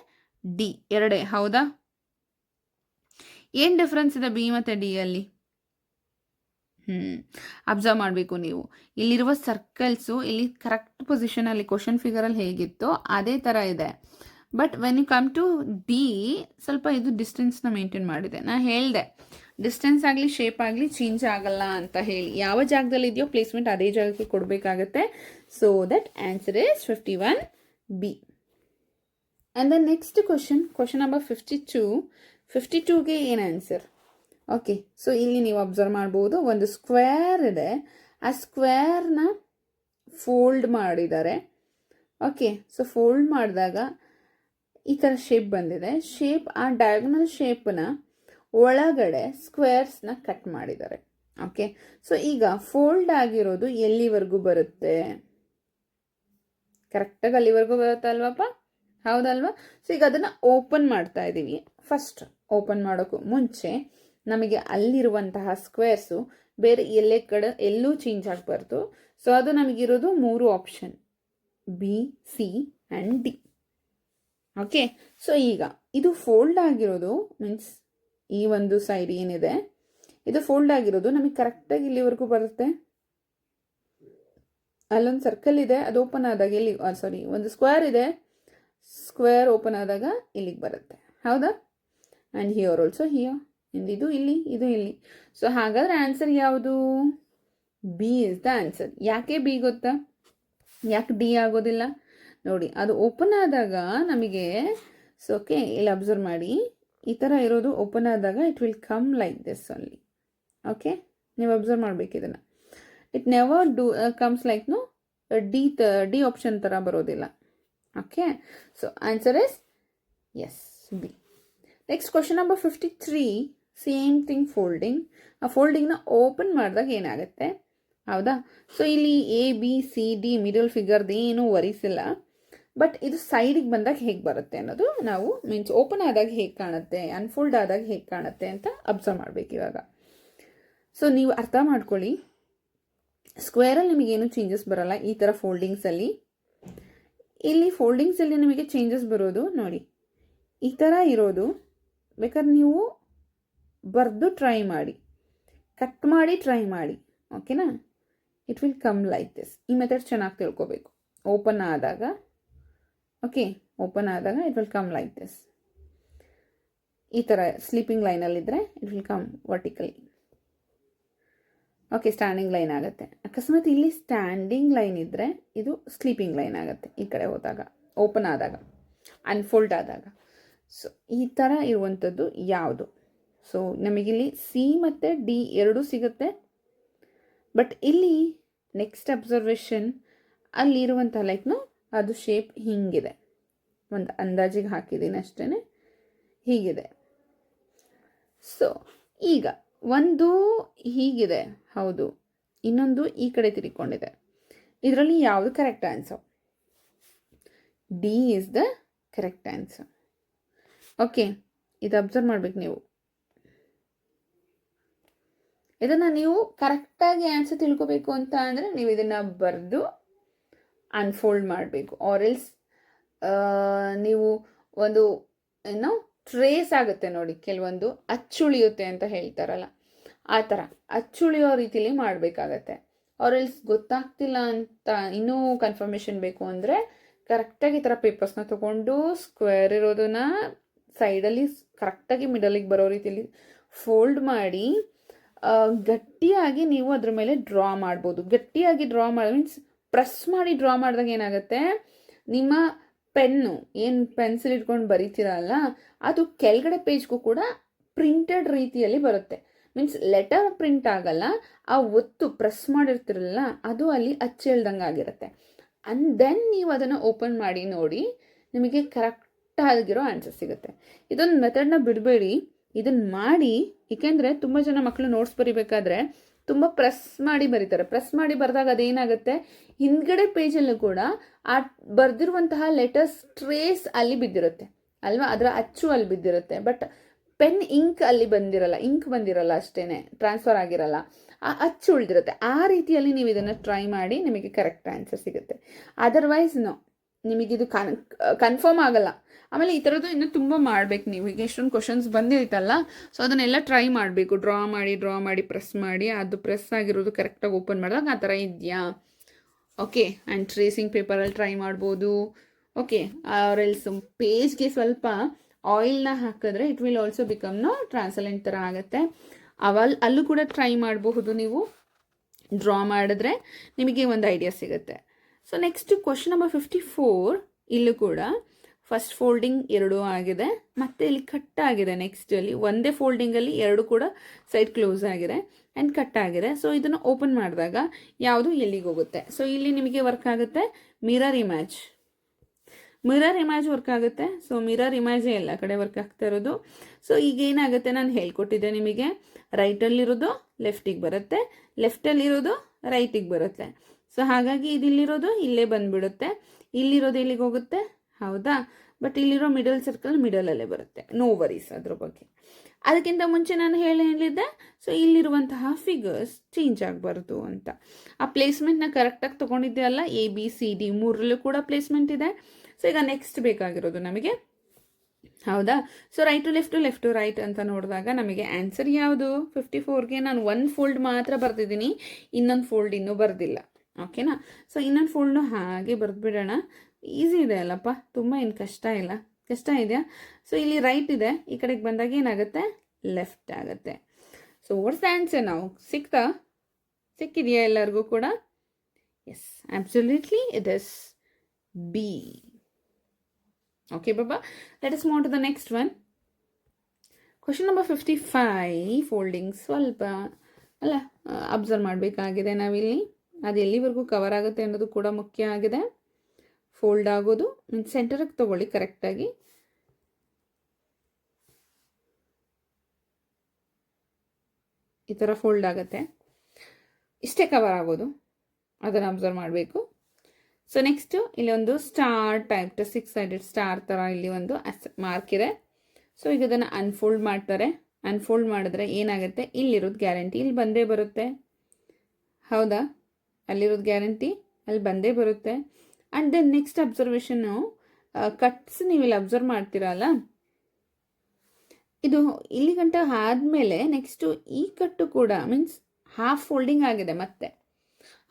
ಡಿ ಎರಡೇ, ಹೌದಾ? ಏನು ಡಿಫ್ರೆನ್ಸ್ ಇದೆ ಬಿ ಮತ್ತು ಡಿ ಅಲ್ಲಿ? ಅಬ್ಸರ್ವ್ ಮಾಡಬೇಕು ನೀವು. ಇಲ್ಲಿರುವ ಸರ್ಕಲ್ಸು ಇಲ್ಲಿ ಕರೆಕ್ಟ್ ಪೊಸಿಷನಲ್ಲಿ ಕ್ವಶನ್ ಫಿಗರಲ್ಲಿ ಹೇಗಿತ್ತೋ ಅದೇ ಥರ ಇದೆ. But when you come to D ಸ್ವಲ್ಪ ಇದು ಡಿಸ್ಟೆನ್ಸ್ನ ಮೇಂಟೈನ್ ಮಾಡಿದೆ. ನಾನು ಹೇಳಿದೆ ಡಿಸ್ಟೆನ್ಸ್ ಆಗಲಿ ಶೇಪ್ ಆಗಲಿ ಚೇಂಜ್ ಆಗಲ್ಲ ಅಂತ ಹೇಳಿ. ಯಾವ ಜಾಗದಲ್ಲಿ ಇದೆಯೋ ಪ್ಲೇಸ್ಮೆಂಟ್ ಅದೇ ಜಾಗಕ್ಕೆ ಕೊಡಬೇಕಾಗತ್ತೆ. So that answer is 51 B. And the next question number 52. 52ಗೆ ಏನು ಆನ್ಸರ್? ಓಕೆ, ಸೊ ಇಲ್ಲಿ ನೀವು ಅಬ್ಸರ್ವ್ ಮಾಡ್ಬೋದು ಒಂದು ಸ್ಕ್ವೇರ್ ಇದೆ. ಆ ಸ್ಕ್ವೇರ್ನ ಫೋಲ್ಡ್ ಮಾಡಿದ್ದಾರೆ. ಓಕೆ, ಸೊ ಫೋಲ್ಡ್ ಮಾಡಿದಾಗ ಈ ಥರ ಶೇಪ್ ಬಂದಿದೆ. ಆ ಡಯಾಗನಲ್ ಶೇಪ್ನ ಒಳಗಡೆ ಸ್ಕ್ವೇರ್ಸ್ನ ಕಟ್ ಮಾಡಿದ್ದಾರೆ. ಓಕೆ, ಸೊ ಈಗ ಫೋಲ್ಡ್ ಆಗಿರೋದು ಎಲ್ಲಿವರೆಗೂ ಬರುತ್ತೆ? ಕರೆಕ್ಟಾಗಿ ಅಲ್ಲಿವರೆಗೂ ಬರುತ್ತೆ ಅಲ್ವಪ್ಪ? ಹೌದಲ್ವಾ? ಸೊ ಈಗ ಅದನ್ನು ಓಪನ್ ಮಾಡ್ತಾ ಇದ್ದೀವಿ. ಫಸ್ಟ್ ಓಪನ್ ಮಾಡೋಕ್ಕೂ ಮುಂಚೆ ನಮಗೆ ಅಲ್ಲಿರುವಂತಹ ಸ್ಕ್ವೇರ್ಸು ಬೇರೆ ಎಲ್ಲೂ ಚೇಂಜ್ ಆಗಬಾರ್ದು. ಸೊ ಅದು ನಮಗಿರೋದು 3 option, B, C and D. Okay, so ಈಗ ಇದು ಫೋಲ್ಡ್ ಆಗಿರೋದು ಮೀನ್ಸ್ ಈ ಒಂದು ಸೈಡ್ ಏನಿದೆ ಇದು ಫೋಲ್ಡ್ ಆಗಿರೋದು ನಮಗೆ ಕರೆಕ್ಟಾಗಿ ಇಲ್ಲಿವರೆಗೂ ಬರುತ್ತೆ. ಅಲ್ಲೊಂದು ಸರ್ಕಲ್ ಇದೆ, ಅದು ಓಪನ್ ಆದಾಗ ಒಂದು ಸ್ಕ್ವೇರ್ ಇದೆ, ಸ್ಕ್ವೇರ್ ಓಪನ್ ಆದಾಗ ಇಲ್ಲಿಗೆ ಬರುತ್ತೆ. ಹೌದಾ? And here also here. ಇದು ಇಲ್ಲಿ, ಇದು ಇಲ್ಲಿ. ಸೊ ಹಾಗಾದರೆ ಆನ್ಸರ್ ಯಾವುದು? B is the answer. ಯಾಕೆ ಬಿ ಗೊತ್ತಾ? ಯಾಕೆ ಡಿ ಆಗೋದಿಲ್ಲ ನೋಡಿ? ಅದು ಓಪನ್ ಆದಾಗ ನಮಗೆ ಓಕೆ, ಇಲ್ಲಿ ಅಬ್ಸರ್ವ್ ಮಾಡಿ, ಈ ಥರ ಇರೋದು ಓಪನ್ ಆದಾಗ it will come like this only. Okay, ನೀವು ಅಬ್ಸರ್ವ್ ಮಾಡಬೇಕು ಇದನ್ನು. It never comes like D option ಥರ ಬರೋದಿಲ್ಲ. Okay, so answer is yes, B. Next question number 53. Same thing, folding. ಆ ಫೋಲ್ಡಿಂಗ್ನ ಓಪನ್ ಮಾಡಿದಾಗ ಏನಾಗುತ್ತೆ? ಹೌದಾ? ಸೊ ಇಲ್ಲಿ A B C D middle ಫಿಗರ್ದು ಏನೂ ವರೀಸಿಲ್ಲ. ಬಟ್ ಇದು ಸೈಡಿಗೆ ಬಂದಾಗ ಹೇಗೆ ಬರುತ್ತೆ ಅನ್ನೋದು ನಾವು ಮೀನ್ಸ್ ಓಪನ್ ಆದಾಗ ಹೇಗೆ ಕಾಣುತ್ತೆ, ಅನ್ಫೋಲ್ಡ್ ಆದಾಗ ಹೇಗೆ ಕಾಣುತ್ತೆ ಅಂತ ಅಬ್ಸರ್ವ್ ಮಾಡಬೇಕು ಇವಾಗ. ಸೊ ನೀವು ಅರ್ಥ ಮಾಡ್ಕೊಳ್ಳಿ, ಸ್ಕ್ವೇರಲ್ಲಿ ನಿಮಗೇನು ಚೇಂಜಸ್ ಬರೋಲ್ಲ ಈ ಥರ ಫೋಲ್ಡಿಂಗ್ಸಲ್ಲಿ. ಇಲ್ಲಿ ಫೋಲ್ಡಿಂಗ್ಸಲ್ಲಿ ನಿಮಗೆ ಚೇಂಜಸ್ ಬರೋದು ನೋಡಿ, ಈ ಥರ ಇರೋದು. ಬೇಕಾದ್ರೆ ನೀವು ಬರೆದು ಟ್ರೈ ಮಾಡಿ, ಕಟ್ ಮಾಡಿ ಟ್ರೈ ಮಾಡಿ. ಓಕೆನಾ? It will come like this. ಈ ಮೆಥಡ್ ಚೆನ್ನಾಗಿ ತಿಳ್ಕೊಬೇಕು. ಓಪನ್ ಆದಾಗ it will come like this. ಈ ಥರ ಸ್ಲೀಪಿಂಗ್ ಲೈನಲ್ಲಿದ್ದರೆ it will come vertically. Okay, standing line ಆಗುತ್ತೆ. ಅಕಸ್ಮಾತ್ ಇಲ್ಲಿ ಸ್ಟ್ಯಾಂಡಿಂಗ್ ಲೈನ್ ಇದ್ದರೆ ಇದು ಸ್ಲೀಪಿಂಗ್ ಲೈನ್ ಆಗುತ್ತೆ ಈ ಕಡೆ ಹೋದಾಗ, ಓಪನ್ ಆದಾಗ, ಅನ್ಫೋಲ್ಡ್ ಆದಾಗ. ಸೊ ಈ ಥರ ಇರುವಂಥದ್ದು ಯಾವುದು? ಸೊ ನಮಗಿಲ್ಲಿ ಸಿ ಮತ್ತು ಡಿ ಎರಡೂ ಸಿಗುತ್ತೆ. ಬಟ್ ಇಲ್ಲಿ ನೆಕ್ಸ್ಟ್ ಅಬ್ಸರ್ವೇಷನ್ ಅಲ್ಲಿರುವಂಥ ಅದು ಶೇಪ್ ಹಿಂಗಿದೆ. ಒಂದು ಅಂದಾಜಿಗೆ ಹಾಕಿದ್ದೀನಿ ಅಷ್ಟೇ, ಹೀಗಿದೆ. ಸೊ ಈಗ ಒಂದು ಹೀಗಿದೆ, ಹೌದು, ಇನ್ನೊಂದು ಈ ಕಡೆ ತಿರ್ಕೊಂಡಿದೆ. ಇದರಲ್ಲಿ ಯಾವುದು correct answer? D is the correct answer. Okay, ಇದು ಅಬ್ಸರ್ವ್ ಮಾಡ್ಬೇಕು ನೀವು. ಇದನ್ನು ನೀವು ಕರೆಕ್ಟಾಗಿ ಆನ್ಸರ್ ತಿಳ್ಕೊಬೇಕು ಅಂತ ಅಂದರೆ ನೀವು ಇದನ್ನು ಬರೆದು ಅನ್ಫೋಲ್ಡ್ ಮಾಡಬೇಕು. ಆರ್ ಎಲ್ಸ್ ನೀವು ಒಂದು ಏನೋ ಟ್ರೇಸ್ ಆಗುತ್ತೆ ನೋಡಿ, ಕೆಲವೊಂದು ಅಚ್ಚುಳಿಯುತ್ತೆ ಅಂತ ಹೇಳ್ತಾರಲ್ಲ, ಆ ಥರ ಅಚ್ಚುಳಿಯೋ ರೀತಿಲಿ ಮಾಡಬೇಕಾಗತ್ತೆ. ಆರ್ ಎಲ್ಸ್ ಗೊತ್ತಾಗ್ತಿಲ್ಲ ಅಂತ ಇನ್ನೂ ಕನ್ಫರ್ಮೇಷನ್ ಬೇಕು ಅಂದರೆ ಕರೆಕ್ಟಾಗಿ ಈ ಥರ ಪೇಪರ್ಸ್ನ ತೊಗೊಂಡು ಸ್ಕ್ವೇರ್ ಇರೋದನ್ನ ಸೈಡಲ್ಲಿ ಕರೆಕ್ಟಾಗಿ ಮಿಡಲಿಗೆ ಬರೋ ರೀತಿಯಲ್ಲಿ ಫೋಲ್ಡ್ ಮಾಡಿ ಗಟ್ಟಿಯಾಗಿ ನೀವು ಅದ್ರ ಮೇಲೆ ಡ್ರಾ ಮಾಡ್ಬೋದು. ಗಟ್ಟಿಯಾಗಿ ಡ್ರಾ ಮಾಡಿ ಮೀನ್ಸ್ ಪ್ರೆಸ್ ಮಾಡಿ ಡ್ರಾ ಮಾಡಿದಾಗ ಏನಾಗುತ್ತೆ, ನಿಮ್ಮ ಪೆನ್ನು ಏನು ಪೆನ್ಸಿಲ್ ಇಟ್ಕೊಂಡು ಬರೀತೀರಲ್ಲ ಅದು ಕೆಳಗಡೆ ಪೇಜ್ಗೂ ಕೂಡ ಪ್ರಿಂಟೆಡ್ ರೀತಿಯಲ್ಲಿ ಬರುತ್ತೆ. ಮೀನ್ಸ್ ಲೆಟರ್ ಪ್ರಿಂಟ್ ಆಗಲ್ಲ, ಆ ಒತ್ತು ಪ್ರೆಸ್ ಮಾಡಿರ್ತಿರಲ್ಲ ಅದು ಅಲ್ಲಿ ಅಚ್ಚೆಳ್ದಂಗೆ ಆಗಿರುತ್ತೆ. ಆ್ಯಂಡ್ ದೆನ್ ನೀವು ಅದನ್ನು ಓಪನ್ ಮಾಡಿ ನೋಡಿ, ನಿಮಗೆ ಕರೆಕ್ಟಾಗಿರೋ ಆನ್ಸರ್ ಸಿಗುತ್ತೆ. ಇದೊಂದು ಮೆಥಡ್ನ ಬಿಡಬೇಡಿ, ಇದನ್ನು ಮಾಡಿ. ಏಕೆಂದರೆ ತುಂಬ ಜನ ಮಕ್ಕಳು ನೋಟ್ಸ್ ಬರಿಬೇಕಾದ್ರೆ ತುಂಬ ಪ್ರೆಸ್ ಮಾಡಿ ಬರೀತಾರೆ. ಪ್ರೆಸ್ ಮಾಡಿ ಬರೆದಾಗ ಅದೇನಾಗುತ್ತೆ, ಹಿಂದ್ಗಡೆ ಪೇಜಲ್ಲೂ ಕೂಡ ಆ ಬರೆದಿರುವಂತಹ ಲೆಟರ್ಸ್ ಟ್ರೇಸ್ ಅಲ್ಲಿ ಬಿದ್ದಿರುತ್ತೆ ಅಲ್ವಾ, ಅದರ ಅಚ್ಚು ಅಲ್ಲಿ ಬಿದ್ದಿರುತ್ತೆ. ಬಟ್ ಪೆನ್ ಇಂಕ್ ಅಲ್ಲಿ ಬಂದಿರಲ್ಲ, ಇಂಕ್ ಬಂದಿರಲ್ಲ ಅಷ್ಟೇ, ಟ್ರಾನ್ಸ್ಫರ್ ಆಗಿರಲ್ಲ, ಆ ಅಚ್ಚು ಉಳಿದಿರುತ್ತೆ. ಆ ರೀತಿಯಲ್ಲಿ ನೀವು ಇದನ್ನು ಟ್ರೈ ಮಾಡಿ, ನಿಮಗೆ ಕರೆಕ್ಟ್ ಆನ್ಸರ್ ಸಿಗುತ್ತೆ. ಅದರ್ವೈಸ್ ನಿಮಗಿದು ಕನ್ಫರ್ಮ್ ಆಗಲ್ಲ. ಆಮೇಲೆ ಈ ಥರದ್ದು ಇನ್ನೂ ತುಂಬ ಮಾಡಬೇಕು ನೀವು. ಈಗ ಎಷ್ಟೊಂದು ಕ್ವಶನ್ಸ್ ಬಂದಿರುತ್ತಲ್ಲ, ಸೊ ಅದನ್ನೆಲ್ಲ ಟ್ರೈ ಮಾಡಬೇಕು. ಡ್ರಾ ಮಾಡಿ ಪ್ರೆಸ್ ಮಾಡಿ, ಅದು ಪ್ರೆಸ್ ಆಗಿರೋದು ಕರೆಕ್ಟಾಗಿ ಓಪನ್ ಮಾಡಿದಾಗ ಆ ಥರ ಇದೆಯಾ, ಓಕೆ. ಆ್ಯಂಡ್ ಟ್ರೇಸಿಂಗ್ ಪೇಪರಲ್ಲಿ ಟ್ರೈ ಮಾಡ್ಬೋದು, ಓಕೆ. ಆರೆಲ್ಸ್ ಪೇಜ್ಗೆ ಸ್ವಲ್ಪ ಆಯಿಲ್ನ ಹಾಕಿದ್ರೆ it will also become transparent ಥರ ಆಗುತ್ತೆ. ಅಲ್ಲೂ ಕೂಡ ಟ್ರೈ ಮಾಡಬಹುದು ನೀವು. ಡ್ರಾ ಮಾಡಿದ್ರೆ ನಿಮಗೆ ಒಂದು ಐಡಿಯಾ ಸಿಗುತ್ತೆ. So next question number 54. ಇಲ್ಲೂ ಕೂಡ ಫಸ್ಟ್ ಫೋಲ್ಡಿಂಗ್ 2 ಆಗಿದೆ, ಮತ್ತು ಇಲ್ಲಿ ಕಟ್ ಆಗಿದೆ. ನೆಕ್ಸ್ಟ್ ಅಲ್ಲಿ ಒಂದೇ ಫೋಲ್ಡಿಂಗಲ್ಲಿ 2 ಕೂಡ ಸೈಡ್ ಕ್ಲೋಸ್ ಆಗಿದೆ ಆ್ಯಂಡ್ ಕಟ್ ಆಗಿದೆ. ಸೊ ಇದನ್ನು ಓಪನ್ ಮಾಡಿದಾಗ ಯಾವುದು ಎಲ್ಲಿಗೆ ಹೋಗುತ್ತೆ. ಸೊ ಇಲ್ಲಿ ನಿಮಗೆ ವರ್ಕ್ ಆಗುತ್ತೆ ಮಿರರ್ ಇಮೇಜ್ ವರ್ಕ್ ಆಗುತ್ತೆ. ಸೊ ಮಿರರ್ ಇಮೇಜೇ ಎಲ್ಲ ಕಡೆ ವರ್ಕ್ ಆಗ್ತಾ ಇರೋದು. ಸೊ ಈಗ ಏನಾಗುತ್ತೆ, ನಾನು ಹೇಳ್ಕೊಟ್ಟಿದ್ದೆ ನಿಮಗೆ, ರೈಟಲ್ಲಿರೋದು ಲೆಫ್ಟಿಗೆ ಬರುತ್ತೆ, ಲೆಫ್ಟಲ್ಲಿರೋದು ರೈಟಿಗೆ ಬರುತ್ತೆ. ಸೊ ಹಾಗಾಗಿ ಇದಿಲ್ಲಿರೋದು ಇಲ್ಲೇ ಬಂದುಬಿಡುತ್ತೆ, ಇಲ್ಲಿರೋದು ಎಲ್ಲಿಗೆ ಹೋಗುತ್ತೆ, ಹೌದಾ. ಬಟ್ ಇಲ್ಲಿರೋ ಮಿಡಲ್ ಸರ್ಕಲ್ ಮಿಡಲಲ್ಲೇ ಬರುತ್ತೆ, ನೋ ವರೀಸ್ ಅದ್ರ ಬಗ್ಗೆ. ಅದಕ್ಕಿಂತ ಮುಂಚೆ ನಾನು ಹೇಳಿದ್ದೆ, ಸೊ ಇಲ್ಲಿರುವಂತಹ ಫಿಗರ್ಸ್ ಚೇಂಜ್ ಆಗಬಾರ್ದು ಅಂತ. ಆ ಪ್ಲೇಸ್ಮೆಂಟ್ನ ಕರೆಕ್ಟಾಗಿ ತೊಗೊಂಡಿದ್ದೆ ಅಲ್ಲ, ABCD 3ರಲ್ಲೂ ಕೂಡ ಪ್ಲೇಸ್ಮೆಂಟ್ ಇದೆ. ಸೊ ಈಗ ನೆಕ್ಸ್ಟ್ ಬೇಕಾಗಿರೋದು ನಮಗೆ, ಹೌದಾ. ಸೊ ಲೆಫ್ಟ್ ಟು ರೈಟ್ ಅಂತ ನೋಡಿದಾಗ ನಮಗೆ ಆನ್ಸರ್ ಯಾವುದು, 54ಗೆ ನಾನು ಒಂದು ಫೋಲ್ಡ್ ಮಾತ್ರ ಬರ್ತಿದ್ದೀನಿ, ಇನ್ನೊಂದು ಫೋಲ್ಡ್ ಇನ್ನೂ ಬರ್ದಿಲ್ಲ, ಓಕೆನಾ. ಸೊ ಇನ್ನೊಂದು ಫೋಲ್ಡ್ನು ಹಾಗೆ ಬರೆದ್ಬಿಡೋಣ. ಈಸಿ ಇದೆ ಅಲ್ಲಪ್ಪ, ತುಂಬ ಏನು ಕಷ್ಟ ಇದೆಯಾ. ಸೊ ಇಲ್ಲಿ ರೈಟ್ ಇದೆ, ಈ ಕಡೆಗೆ ಬಂದಾಗ ಏನಾಗುತ್ತೆ, ಲೆಫ್ಟ್ ಆಗುತ್ತೆ. ಸೊ ವಾಟ್ಸ್ ದ ಆನ್ಸರ್ ನಾವು ಸಿಕ್ಕಿದೆಯಾ ಎಲ್ಲರಿಗೂ ಕೂಡ? Yes, absolutely it is B. Okay, Baba. Let us move to the next one. Question number 55. Folding ಸ್ವಲ್ಪ ಅಲ್ಲ ಅಬ್ಸರ್ವ್ ಮಾಡಬೇಕಾಗಿದೆ ನಾವಿಲ್ಲಿ. ಅದು ಎಲ್ಲಿವರೆಗೂ ಕವರ್ ಆಗುತ್ತೆ ಅನ್ನೋದು ಕೂಡ ಮುಖ್ಯ ಆಗಿದೆ. ಫೋಲ್ಡ್ ಆಗೋದು ಸೆಂಟರ್ಗೆ ತಗೊಳ್ಳಿ ಕರೆಕ್ಟಾಗಿ. ಈ ಥರ ಫೋಲ್ಡ್ ಆಗುತ್ತೆ, ಇಷ್ಟೇ ಕವರ್ ಆಗೋದು, ಅದನ್ನು ಅಬ್ಸರ್ವ್ ಮಾಡಬೇಕು. ಸೊ ನೆಕ್ಸ್ಟು ಇಲ್ಲಿ ಒಂದು ಸ್ಟಾರ್ ಟೈಪ್ 6 ಸೈಡೆಡ್ ಸ್ಟಾರ್ ಥರ ಇಲ್ಲಿ ಒಂದು ಮಾರ್ಕ್ ಇದೆ. ಸೊ ಈಗ ಇದನ್ನು ಅನ್ಫೋಲ್ಡ್ ಮಾಡ್ತಾರೆ. ಅನ್ಫೋಲ್ಡ್ ಮಾಡಿದ್ರೆ ಏನಾಗುತ್ತೆ, ಇಲ್ಲಿರೋದು ಗ್ಯಾರಂಟಿ ಇಲ್ಲಿ ಬಂದೇ ಬರುತ್ತೆ, ಹೌದಾ. ಅಲ್ಲಿರೋದು ಗ್ಯಾರಂಟಿ ಅಲ್ಲಿ ಬಂದೇ ಬರುತ್ತೆ. ಆ್ಯಂಡ್ ದೆನ್ ನೆಕ್ಸ್ಟ್ ಅಬ್ಸರ್ವೇಷನ್ನು, ಕಟ್ಸ್ ನೀವಿಲ್ಲಿ ಅಬ್ಸರ್ವ್ ಮಾಡ್ತೀರಲ್ಲ, ಇದು ಇಲ್ಲಿ ಗಂಟ ಆದಮೇಲೆ ನೆಕ್ಸ್ಟು ಈ ಕಟ್ಟು ಕೂಡ ಮೀನ್ಸ್ ಹಾಫ್ ಫೋಲ್ಡಿಂಗ್ ಆಗಿದೆ. ಮತ್ತೆ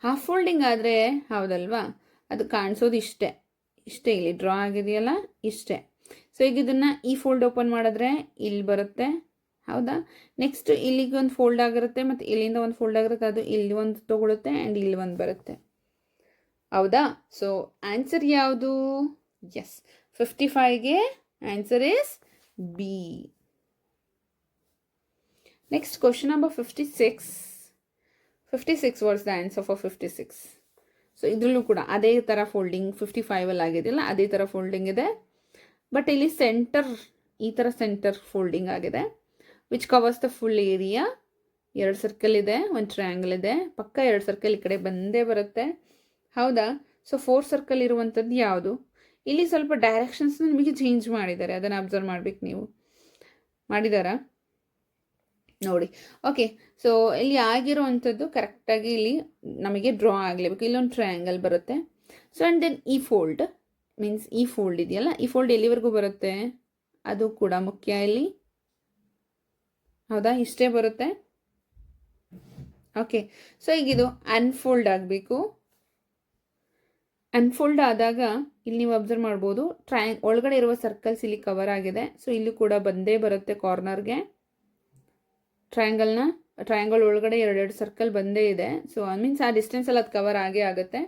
ಹಾಫ್ ಫೋಲ್ಡಿಂಗ್ ಆದರೆ ಹೌದಲ್ವಾ, ಅದು ಕಾಣಿಸೋದು ಇಷ್ಟೇ ಇಲ್ಲಿ ಡ್ರಾ ಆಗಿದೆಯಲ್ಲ, ಇಷ್ಟೇ. ಸೊ ಈಗ ಇದನ್ನು ಈ ಫೋಲ್ಡ್ ಓಪನ್ ಮಾಡಿದ್ರೆ ಇಲ್ಲಿ ಬರುತ್ತೆ, ಹೌದಾ. ನೆಕ್ಸ್ಟ್ ಇಲ್ಲಿಗೆ ಒಂದು ಫೋಲ್ಡ್ ಆಗಿರುತ್ತೆ, ಮತ್ತು ಇಲ್ಲಿಂದ ಒಂದು ಫೋಲ್ಡ್ ಆಗಿರುತ್ತೆ, ಅದು ಇಲ್ಲಿ ಒಂದು ತೊಗೊಳುತ್ತೆ ಆ್ಯಂಡ್ ಇಲ್ಲಿ ಒಂದು ಬರುತ್ತೆ, ಹೌದಾ. ಸೊ ಆನ್ಸರ್ ಯಾವುದು? ಎಸ್, 55ಗೆ answer is B. Next question number 56. What's the answer for 56? So ಇದರಲ್ಲೂ ಕೂಡ ಅದೇ ಥರ ಫೋಲ್ಡಿಂಗ್ 55ಅಲ್ಲಿ ಆಗಿದೆಯಲ್ಲ, ಅದೇ ಥರ ಫೋಲ್ಡಿಂಗ್ ಇದೆ. ಬಟ್ ಇಲ್ಲಿ ಈ ಥರ ಸೆಂಟರ್ ಫೋಲ್ಡಿಂಗ್ ಆಗಿದೆ, which covers the full area. 2 circle ಇದೆ, ಒಂದು ಟ್ರಯಾಂಗಲ್ ಇದೆ, ಪಕ್ಕ 2 ಸರ್ಕಲ್ ಈ ಕಡೆ ಬಂದೇ ಬರುತ್ತೆ, ಹೌದಾ. ಸೊ 4 ಸರ್ಕಲ್ ಇರುವಂಥದ್ದು ಯಾವುದು? ಇಲ್ಲಿ ಸ್ವಲ್ಪ ಡೈರೆಕ್ಷನ್ಸ್ನ ನಿಮಗೆ ಚೇಂಜ್ ಮಾಡಿದ್ದಾರೆ, ಅದನ್ನು ಅಬ್ಸರ್ವ್ ಮಾಡಬೇಕು ನೀವು. ಮಾಡಿದಾರಾ? ನೋಡಿ. ಓಕೆ, ಸೊ ಇಲ್ಲಿ ಆಗಿರೋವಂಥದ್ದು ಕರೆಕ್ಟಾಗಿ ಇಲ್ಲಿ ನಮಗೆ ಡ್ರಾ ಆಗಲೇಬೇಕು. ಇಲ್ಲೊಂದು ಟ್ರಯಾಂಗಲ್ ಬರುತ್ತೆ. ಸೊ ಆ್ಯಂಡ್ ದೆನ್ ಈ ಫೋಲ್ಡ್ ಮೀನ್ಸ್ ಈ ಫೋಲ್ಡ್ ಇದೆಯಲ್ಲ, ಈ ಫೋಲ್ಡ್ ಎಲ್ಲಿವರೆಗೂ ಬರುತ್ತೆ ಅದು ಕೂಡ ಮುಖ್ಯ ಇಲ್ಲಿ. ಹೌದಾ, ಇಷ್ಟೇ ಬರುತ್ತೆ. ಓಕೆ, ಸೊ ಈಗ ಇದು ಅನ್ಫೋಲ್ಡ್ ಆಗಬೇಕು. ಅನ್ಫೋಲ್ಡ್ ಆದಾಗ ಇಲ್ಲಿ ನೀವು ಅಬ್ಸರ್ವ್ ಮಾಡ್ಬೋದು, ಒಳಗಡೆ ಇರುವ ಸರ್ಕಲ್ಸ್ ಇಲ್ಲಿ ಕವರ್ ಆಗಿದೆ. ಸೊ ಇಲ್ಲಿ ಕೂಡ ಬಂದೇ ಬರುತ್ತೆ ಕಾರ್ನರ್ಗೆ. ಟ್ರಯಾಂಗಲ್ ಒಳಗಡೆ ಎರಡೆರಡು ಸರ್ಕಲ್ ಬಂದೇ ಇದೆ. ಸೊ ಮೀನ್ಸ್ ಆ ಡಿಸ್ಟೆನ್ಸ್ ಅಲ್ಲಿ ಅದು ಕವರ್ ಆಗೇ ಆಗುತ್ತೆ.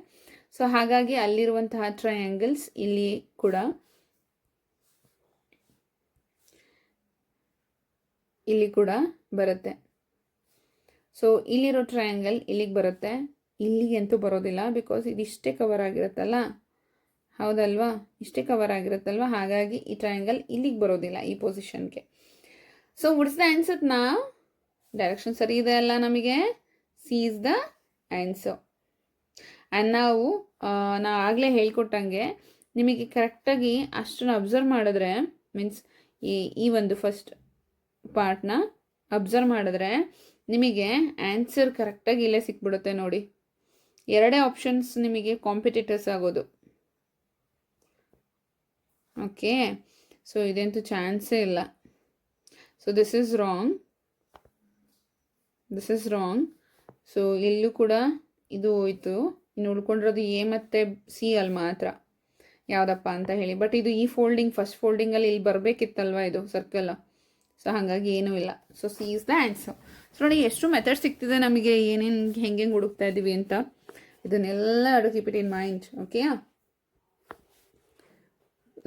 ಸೊ ಹಾಗಾಗಿ ಅಲ್ಲಿರುವಂತಹ ಟ್ರಯಾಂಗಲ್ಸ್ ಇಲ್ಲಿ ಕೂಡ ಬರುತ್ತೆ. ಸೊ ಇಲ್ಲಿರೋ ಟ್ರಯಾಂಗಲ್ ಇಲ್ಲಿಗೆ ಬರುತ್ತೆ, ಇಲ್ಲಿಗೆ ಅಂತೂ ಬರೋದಿಲ್ಲ ಬಿಕಾಸ್ ಇದಿಷ್ಟೇ ಕವರ್ ಆಗಿರುತ್ತಲ್ಲ. ಹೌದಲ್ವಾ, ಇಷ್ಟೇ ಕವರ್ ಆಗಿರುತ್ತಲ್ವ, ಹಾಗಾಗಿ ಈ ಟ್ರಯಾಂಗಲ್ ಇಲ್ಲಿಗೆ ಬರೋದಿಲ್ಲ ಈ ಪೊಸಿಷನ್ಗೆ. ಸೊ ವಾಟ್ಸ್ ದ ಆನ್ಸರ್ ನಾ? ಡೈರೆಕ್ಷನ್ ಸರಿ ಇದೆ ಅಲ್ಲ ನಮಗೆ? C is the answer. And ನಾ ಆಗಲೇ ಹೇಳ್ಕೊಟ್ಟಂಗೆ ನಿಮಗೆ ಕರೆಕ್ಟಾಗಿ ಅಷ್ಟನ್ನು ಅಬ್ಸರ್ವ್ ಮಾಡಿದ್ರೆ ಮೀನ್ಸ್ ಈ ಒಂದು ಫಸ್ಟ್ ಪಾರ್ಟ್ನ ಅಬ್ಸರ್ವ್ ಮಾಡಿದ್ರೆ ನಿಮಗೆ ಆನ್ಸರ್ ಕರೆಕ್ಟಾಗಿ ಇಲ್ಲೇ ಸಿಕ್ಬಿಡುತ್ತೆ ನೋಡಿ. ಎರಡೇ ಆಪ್ಷನ್ಸ್ ನಿಮಗೆ ಕಾಂಪಿಟೇಟರ್ಸ್ ಆಗೋದು. ಓಕೆ, ಸೊ ಇದಂತೂ ಚಾನ್ಸೇ ಇಲ್ಲ. So this is wrong. So ಇಲ್ಲೂ ಕೂಡ ಇದು ಹೋಯ್ತು. ಇನ್ನು ಉಳ್ಕೊಂಡಿರೋದು ಎ ಮತ್ತು ಸಿ ಅಲ್ಲಿ ಮಾತ್ರ ಯಾವುದಪ್ಪ ಅಂತ ಹೇಳಿ. ಬಟ್ ಇದು ಈ ಫಸ್ಟ್ ಫೋಲ್ಡಿಂಗಲ್ಲಿ ಇಲ್ಲಿ ಬರಬೇಕಿತ್ತಲ್ವ ಇದು ಸರ್ಕಲ್. ಸೊ ಹಾಗಾಗಿ ಏನೂ ಇಲ್ಲ. So C is the answer. So ನೋಡಿ ಎಷ್ಟು ಮೆಥಡ್ ಸಿಗ್ತಿದೆ ನಮಗೆ, ಏನೇನು ಹೆಂಗೆ ಹುಡುಕ್ತಾ ಇದ್ದೀವಿ ಅಂತ. ಇದನ್ನೆಲ್ಲ keep it in mind. Okay,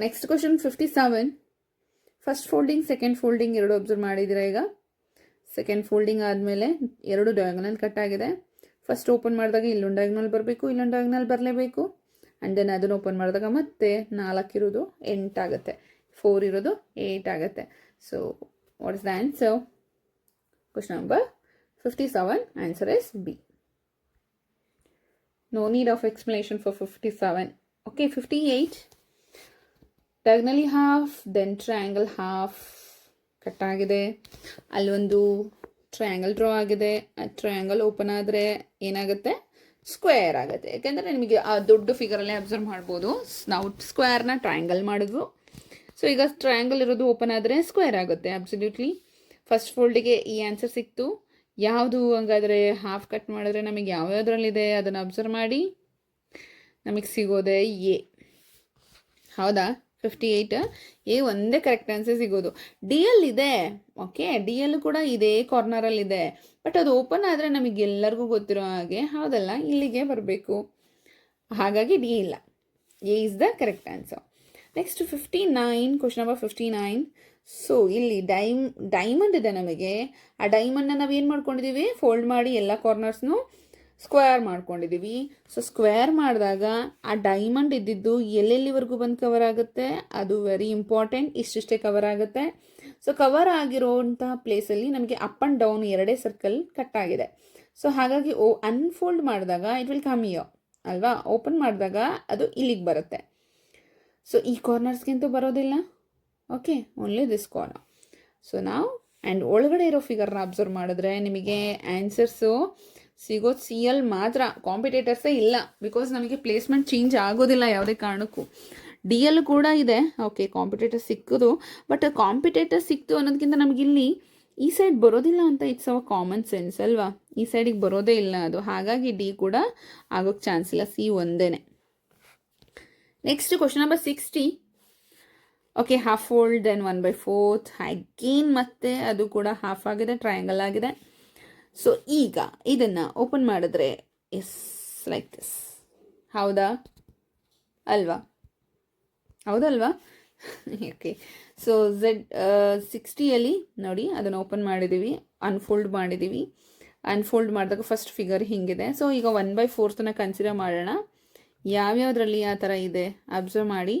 next question 57. First folding second folding ಎರಡು ಅಬ್ಸರ್ವ್ ಮಾಡಿದ್ದೀರಾ. ಈಗ ಸೆಕೆಂಡ್ ಫೋಲ್ಡಿಂಗ್ ಆದಮೇಲೆ ಎರಡು ಡಯಾಗನಲ್ ಕಟ್ ಆಗಿದೆ. ಫಸ್ಟ್ ಓಪನ್ ಮಾಡಿದಾಗ ಇಲ್ಲೊಂದು ಡಯಾಗನಲ್ ಬರಬೇಕು, ಇಲ್ಲೊಂದು ಡಯಾಗನಲ್ ಬರಲೇಬೇಕು. ಆ್ಯಂಡ್ ದೆನ್ ಅದನ್ನು ಓಪನ್ ಮಾಡಿದಾಗ ಮತ್ತೆ 4 ಇರೋದು 8 ಆಗುತ್ತೆ, 4 ಇರೋದು 8 ಆಗುತ್ತೆ. So what is the answer? Question number 57, answer is B. No need of explanation for 57. Okay, 58. Diagonally half, then triangle half cut ಆಗಿದೆ. ಅಲ್ಲೊಂದು ಟ್ರಯಾಂಗಲ್ ಡ್ರಾ ಆಗಿದೆ. ಆ ಟ್ರಯಾಂಗಲ್ ಓಪನ್ ಆದರೆ ಏನಾಗುತ್ತೆ? ಸ್ಕ್ವೇರ್ ಆಗುತ್ತೆ. ಯಾಕೆಂದರೆ ನಿಮಗೆ ಆ ದೊಡ್ಡ ಫಿಗರಲ್ಲೇ ಅಬ್ಸರ್ವ್ ಮಾಡ್ಬೋದು. ನಾವು ಸ್ಕ್ವೇರ್ನ ಟ್ರಯಾಂಗಲ್ ಮಾಡಿದ್ವು. ಸೊ ಈಗ ಟ್ರಯಾಂಗಲ್ ಇರೋದು ಓಪನ್ ಆದರೆ ಸ್ಕ್ವೇರ್ ಆಗುತ್ತೆ. ಅಬ್ಸಲ್ಯೂಟ್ಲಿ ಫಸ್ಟ್ ಫೋಲ್ಡಿಗೆ ಈ ಆನ್ಸರ್ ಸಿಕ್ತು. ಯಾವುದು ಹಂಗಾದರೆ ಹಾಫ್ ಕಟ್ ಮಾಡಿದ್ರೆ ನಮಗೆ ಯಾವ್ಯಾವುದ್ರಲ್ಲಿದೆ ಅದನ್ನು ಅಬ್ಸರ್ವ್ ಮಾಡಿ. ನಮಗೆ ಸಿಗೋದೆ ಎ. ಹೌದಾ? 58 ಎ ಒಂದೇ ಕರೆಕ್ಟ್ ಆನ್ಸರ್ ಸಿಗೋದು. ಡಿ ಎಲ್ ಇದೆ. ಓಕೆ, ಡಿ ಎಲ್ ಕೂಡ ಇದೇ ಕಾರ್ನರಲ್ಲಿದೆ. ಬಟ್ ಅದು ಓಪನ್ ಆದರೆ ನಮಗೆಲ್ಲರಿಗೂ ಗೊತ್ತಿರೋ ಹಾಗೆ ಹೌದಲ್ಲ, ಇಲ್ಲಿಗೆ ಬರಬೇಕು. ಹಾಗಾಗಿ ಡಿ ಇಲ್ಲ. A is the correct answer. Next 59, question number 59. So ಇಲ್ಲಿ ಡೈಮಂಡ್ ಇದೆ ನಮಗೆ. ಆ ಡೈಮಂಡ್ನ ನಾವೇನು ಮಾಡ್ಕೊಂಡಿದ್ದೀವಿ? ಫೋಲ್ಡ್ ಮಾಡಿ ಎಲ್ಲ ಕಾರ್ನರ್ಸ್ನು ಸ್ಕ್ವೇರ್ ಮಾಡ್ಕೊಂಡಿದ್ದೀವಿ. ಸೊ ಸ್ಕ್ವೇರ್ ಮಾಡಿದಾಗ ಆ ಡೈಮಂಡ್ ಇದ್ದಿದ್ದು ಎಲ್ಲೆಲ್ಲಿವರೆಗೂ ಬಂದು ಕವರ್ ಆಗುತ್ತೆ? ಅದು ವೆರಿ ಇಂಪಾರ್ಟೆಂಟ್. ಇಷ್ಟಿಷ್ಟೇ ಕವರ್ ಆಗುತ್ತೆ. ಸೊ ಕವರ್ ಆಗಿರೋಂತಹ ಪ್ಲೇಸಲ್ಲಿ ನಮಗೆ ಅಪ್ ಆ್ಯಂಡ್ ಡೌನ್ ಎರಡೇ ಸರ್ಕಲ್ ಕಟ್ ಆಗಿದೆ. ಸೊ ಹಾಗಾಗಿ ಅನ್ಫೋಲ್ಡ್ ಮಾಡಿದಾಗ ಇಟ್ ವಿಲ್ ಕಮ್ ಹಿಯರ್ ಅಲ್ವಾ? ಓಪನ್ ಮಾಡಿದಾಗ ಅದು ಇಲ್ಲಿಗೆ ಬರುತ್ತೆ. ಸೊ ಈ ಕಾರ್ನರ್ಸ್ಗಿಂತೂ ಬರೋದಿಲ್ಲ. Okay, only this corner. So ನಾವು ಆ್ಯಂಡ್ ಒಳಗಡೆ ಇರೋ ಫಿಗರ್ನ ಅಬ್ಸರ್ವ್ ಮಾಡಿದ್ರೆ ನಿಮಗೆ ಆನ್ಸರ್ಸು ಸಿಗೋದು ಸಿ ಎಲ್ ಮಾತ್ರ. ಕಾಂಪಿಟೇಟರ್ಸೇ ಇಲ್ಲ. ಬಿಕಾಸ್ ನಮಗೆ ಪ್ಲೇಸ್ಮೆಂಟ್ ಚೇಂಜ್ ಆಗೋದಿಲ್ಲ ಯಾವುದೇ ಕಾರಣಕ್ಕೂ. ಡಿ ಎಲ್ ಕೂಡ ಇದೆ. ಓಕೆ, ಕಾಂಪಿಟೇಟರ್ ಸಿಕ್ಕೋದು. ಬಟ್ ಕಾಂಪಿಟೇಟರ್ ಸಿಕ್ತು ಅನ್ನೋದಕ್ಕಿಂತ ನಮಗಿಲ್ಲಿ ಈ ಸೈಡ್ ಬರೋದಿಲ್ಲ ಅಂತ ಇಟ್ಸ್ ಅವ ಕಾಮನ್ ಸೆನ್ಸ್ ಅಲ್ವಾ? ಈ ಸೈಡಿಗೆ ಬರೋದೇ ಇಲ್ಲ ಅದು. ಹಾಗಾಗಿ ಡಿ ಕೂಡ ಆಗೋಕ್ಕೆ ಚಾನ್ಸ್ ಇಲ್ಲ. ಸಿ ಒಂದೇ. Next question number 60. Okay, half fold then 1/4 again ಮತ್ತೆ ಅದು ಕೂಡ ಹಾಫ್ ಆಗಿದೆ, ಟ್ರಯಾಂಗಲ್ ಆಗಿದೆ. ಸೊ ಈಗ ಇದನ್ನು ಓಪನ್ ಮಾಡಿದ್ರೆ ಎಸ್ ಲೈಕ್ ದಿಸ್. ಹೌದಾ ಅಲ್ವಾ? ಹೌದಲ್ವಾ? ಓಕೆ, ಸೊ Z60ಯಲ್ಲಿ ನೋಡಿ ಅದನ್ನು ಓಪನ್ ಮಾಡಿದ್ದೀವಿ, ಅನ್ಫೋಲ್ಡ್ ಮಾಡಿದ್ದೀವಿ. ಅನ್ಫೋಲ್ಡ್ ಮಾಡಿದಾಗ ಫಸ್ಟ್ ಫಿಗರ್ ಹಿಂಗಿದೆ. ಸೊ ಈಗ 1/4 ಕನ್ಸಿಡರ್ ಮಾಡೋಣ. ಯಾವ್ಯಾವುದ್ರಲ್ಲಿ ಆ ಥರ ಇದೆ ಅಬ್ಸರ್ವ್ ಮಾಡಿ.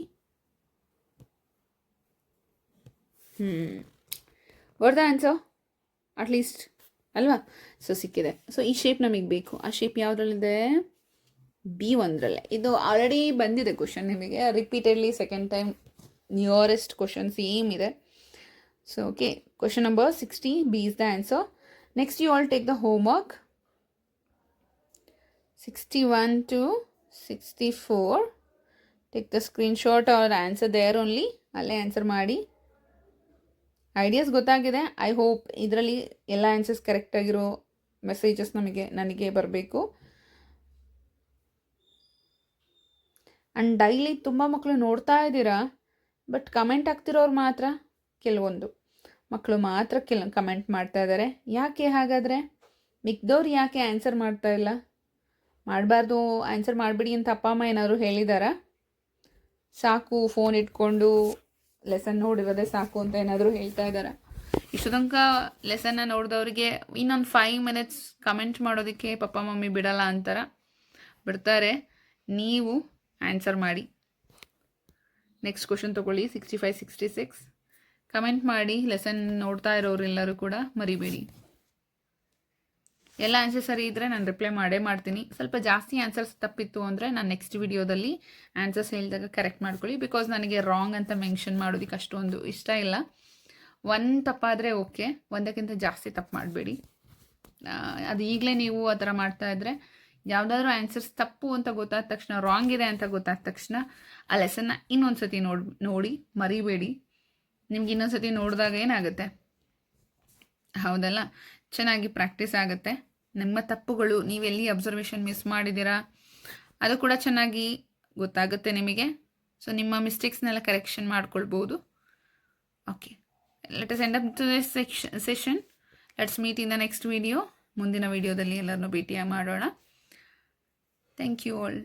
What the answer? ಅಟ್ಲೀಸ್ಟ್ ಅಲ್ವಾ? ಸೊ ಸಿಕ್ಕಿದೆ. ಸೊ ಈ ಶೇಪ್ ನಮಗೆ ಬೇಕು. ಆ ಶೇಪ್ ಯಾವುದ್ರಲ್ಲಿದೆ? B1 ಇದು ಆಲ್ರೆಡಿ ಬಂದಿದೆ ಕ್ವಶನ್ ನಿಮಗೆ repeatedly. Second time nearest question same ಇದೆ. So, okay, question number 60, B is the answer. Next, you all take the homework. 61 to 64. Take the screenshot or answer there only. ಅಲ್ಲೇ answer ಮಾಡಿ. Ideas ಗೊತ್ತಾಗಿದೆ. I hope ಇದರಲ್ಲಿ ಎಲ್ಲ answers ಕರೆಕ್ಟಾಗಿರೋ messages ನನಗೆ ಬರಬೇಕು. And daily ತುಂಬ ಮಕ್ಕಳು ನೋಡ್ತಾ ಇದ್ದೀರಾ, ಬಟ್ ಕಮೆಂಟ್ ಆಗ್ತಿರೋರು ಮಾತ್ರ ಕೆಲವೊಂದು ಮಕ್ಕಳು ಮಾತ್ರ ಕಮೆಂಟ್ ಮಾಡ್ತಾ ಇದ್ದಾರೆ. ಯಾಕೆ ಹಾಗಾದರೆ? ಮಿಕ್ದವ್ರು ಯಾಕೆ ಆನ್ಸರ್ ಮಾಡ್ತಾ ಇಲ್ಲ? ಮಾಡಬಾರ್ದು, ಆನ್ಸರ್ ಮಾಡಿಬಿಡಿ ಅಂತ ಅಪ್ಪ ಅಮ್ಮ ಏನಾದರೂ ಹೇಳಿದಾರಾ? ಸಾಕು ಫೋನ್ ಇಟ್ಕೊಂಡು ಲೆಸನ್ ನೋಡಿರೋದೇ ಸಾಕು ಅಂತ ಏನಾದರೂ ಹೇಳ್ತಾ ಇದ್ದಾರಾ? ಇಷ್ಟು ತನಕ ಲೆಸನ್ನ ನೋಡಿದವ್ರಿಗೆ ಇನ್ನೊಂದು 5 minutes ಕಮೆಂಟ್ ಮಾಡೋದಕ್ಕೆ ಪಪ್ಪ ಮಮ್ಮಿ ಬಿಡಲ್ಲ ಅಂತಾರ? ಬಿಡ್ತಾರೆ. ನೀವು ಆನ್ಸರ್ ಮಾಡಿ. ನೆಕ್ಸ್ಟ್ ಕ್ವಶನ್ ತೊಗೊಳ್ಳಿ. 65, 66 ಕಮೆಂಟ್ ಮಾಡಿ. ಲೆಸನ್ ನೋಡ್ತಾ ಇರೋರು ಎಲ್ಲರೂ ಕೂಡ ಮರಿಬೇಡಿ. ಎಲ್ಲ ಆನ್ಸರ್ ಸರಿ ಇದ್ದರೆ ನಾನು ರಿಪ್ಲೈ ಮಾಡೇ ಮಾಡ್ತೀನಿ. ಸ್ವಲ್ಪ ಜಾಸ್ತಿ ಆನ್ಸರ್ಸ್ ತಪ್ಪಿತ್ತು ಅಂದರೆ ನಾನು ನೆಕ್ಸ್ಟ್ ವಿಡಿಯೋದಲ್ಲಿ ಆನ್ಸರ್ಸ್ ಹೇಳಿದಾಗ ಕರೆಕ್ಟ್ ಮಾಡ್ಕೊಳ್ಳಿ. ಬಿಕಾಸ್ ನನಗೆ ರಾಂಗ್ ಅಂತ ಮೆನ್ಷನ್ ಮಾಡೋದಕ್ಕೆ ಅಷ್ಟೊಂದು ಇಷ್ಟ ಇಲ್ಲ. ಒಂದು ತಪ್ಪಾದರೆ ಓಕೆ, ಒಂದಕ್ಕಿಂತ ಜಾಸ್ತಿ ತಪ್ಪು ಮಾಡಬೇಡಿ. ಅದು ಈಗಲೇ ನೀವು ಆ ಥರ ಮಾಡ್ತಾಯಿದ್ರೆ ಯಾವುದಾದ್ರೂ ಆನ್ಸರ್ಸ್ ತಪ್ಪು ಅಂತ ಗೊತ್ತಾದ ತಕ್ಷಣ, ರಾಂಗ್ ಇದೆ ಅಂತ ಗೊತ್ತಾದ ತಕ್ಷಣ ಆ ಲೆಸನ್ನ ಇನ್ನೊಂದು ಸತಿ ನೋಡಿ ಮರಿಬೇಡಿ. ನಿಮ್ಗೆ ಇನ್ನೊಂದು ಸತಿ ನೋಡಿದಾಗ ಏನಾಗುತ್ತೆ, ಹೌದಲ್ಲ, ಚೆನ್ನಾಗಿ ಪ್ರಾಕ್ಟೀಸ್ ಆಗುತ್ತೆ. ನಿಮ್ಮ ತಪ್ಪುಗಳು, ನೀವೆಲ್ಲಿ ಅಬ್ಸರ್ವೇಷನ್ ಮಿಸ್ ಮಾಡಿದ್ದೀರಾ ಅದು ಕೂಡ ಚೆನ್ನಾಗಿ ಗೊತ್ತಾಗುತ್ತೆ ನಿಮಗೆ. ಸೊ ನಿಮ್ಮ ಮಿಸ್ಟೇಕ್ಸ್ನೆಲ್ಲ ಕರೆಕ್ಷನ್ ಮಾಡ್ಕೊಳ್ಬೋದು. Okay, let us end up to this session. Let's meet in the next video. ಮುಂದಿನ ವಿಡಿಯೋದಲ್ಲಿ ಎಲ್ಲರನ್ನೂ ಭೇಟಿಯಾಗಿ ಮಾಡೋಣ. Thank you all.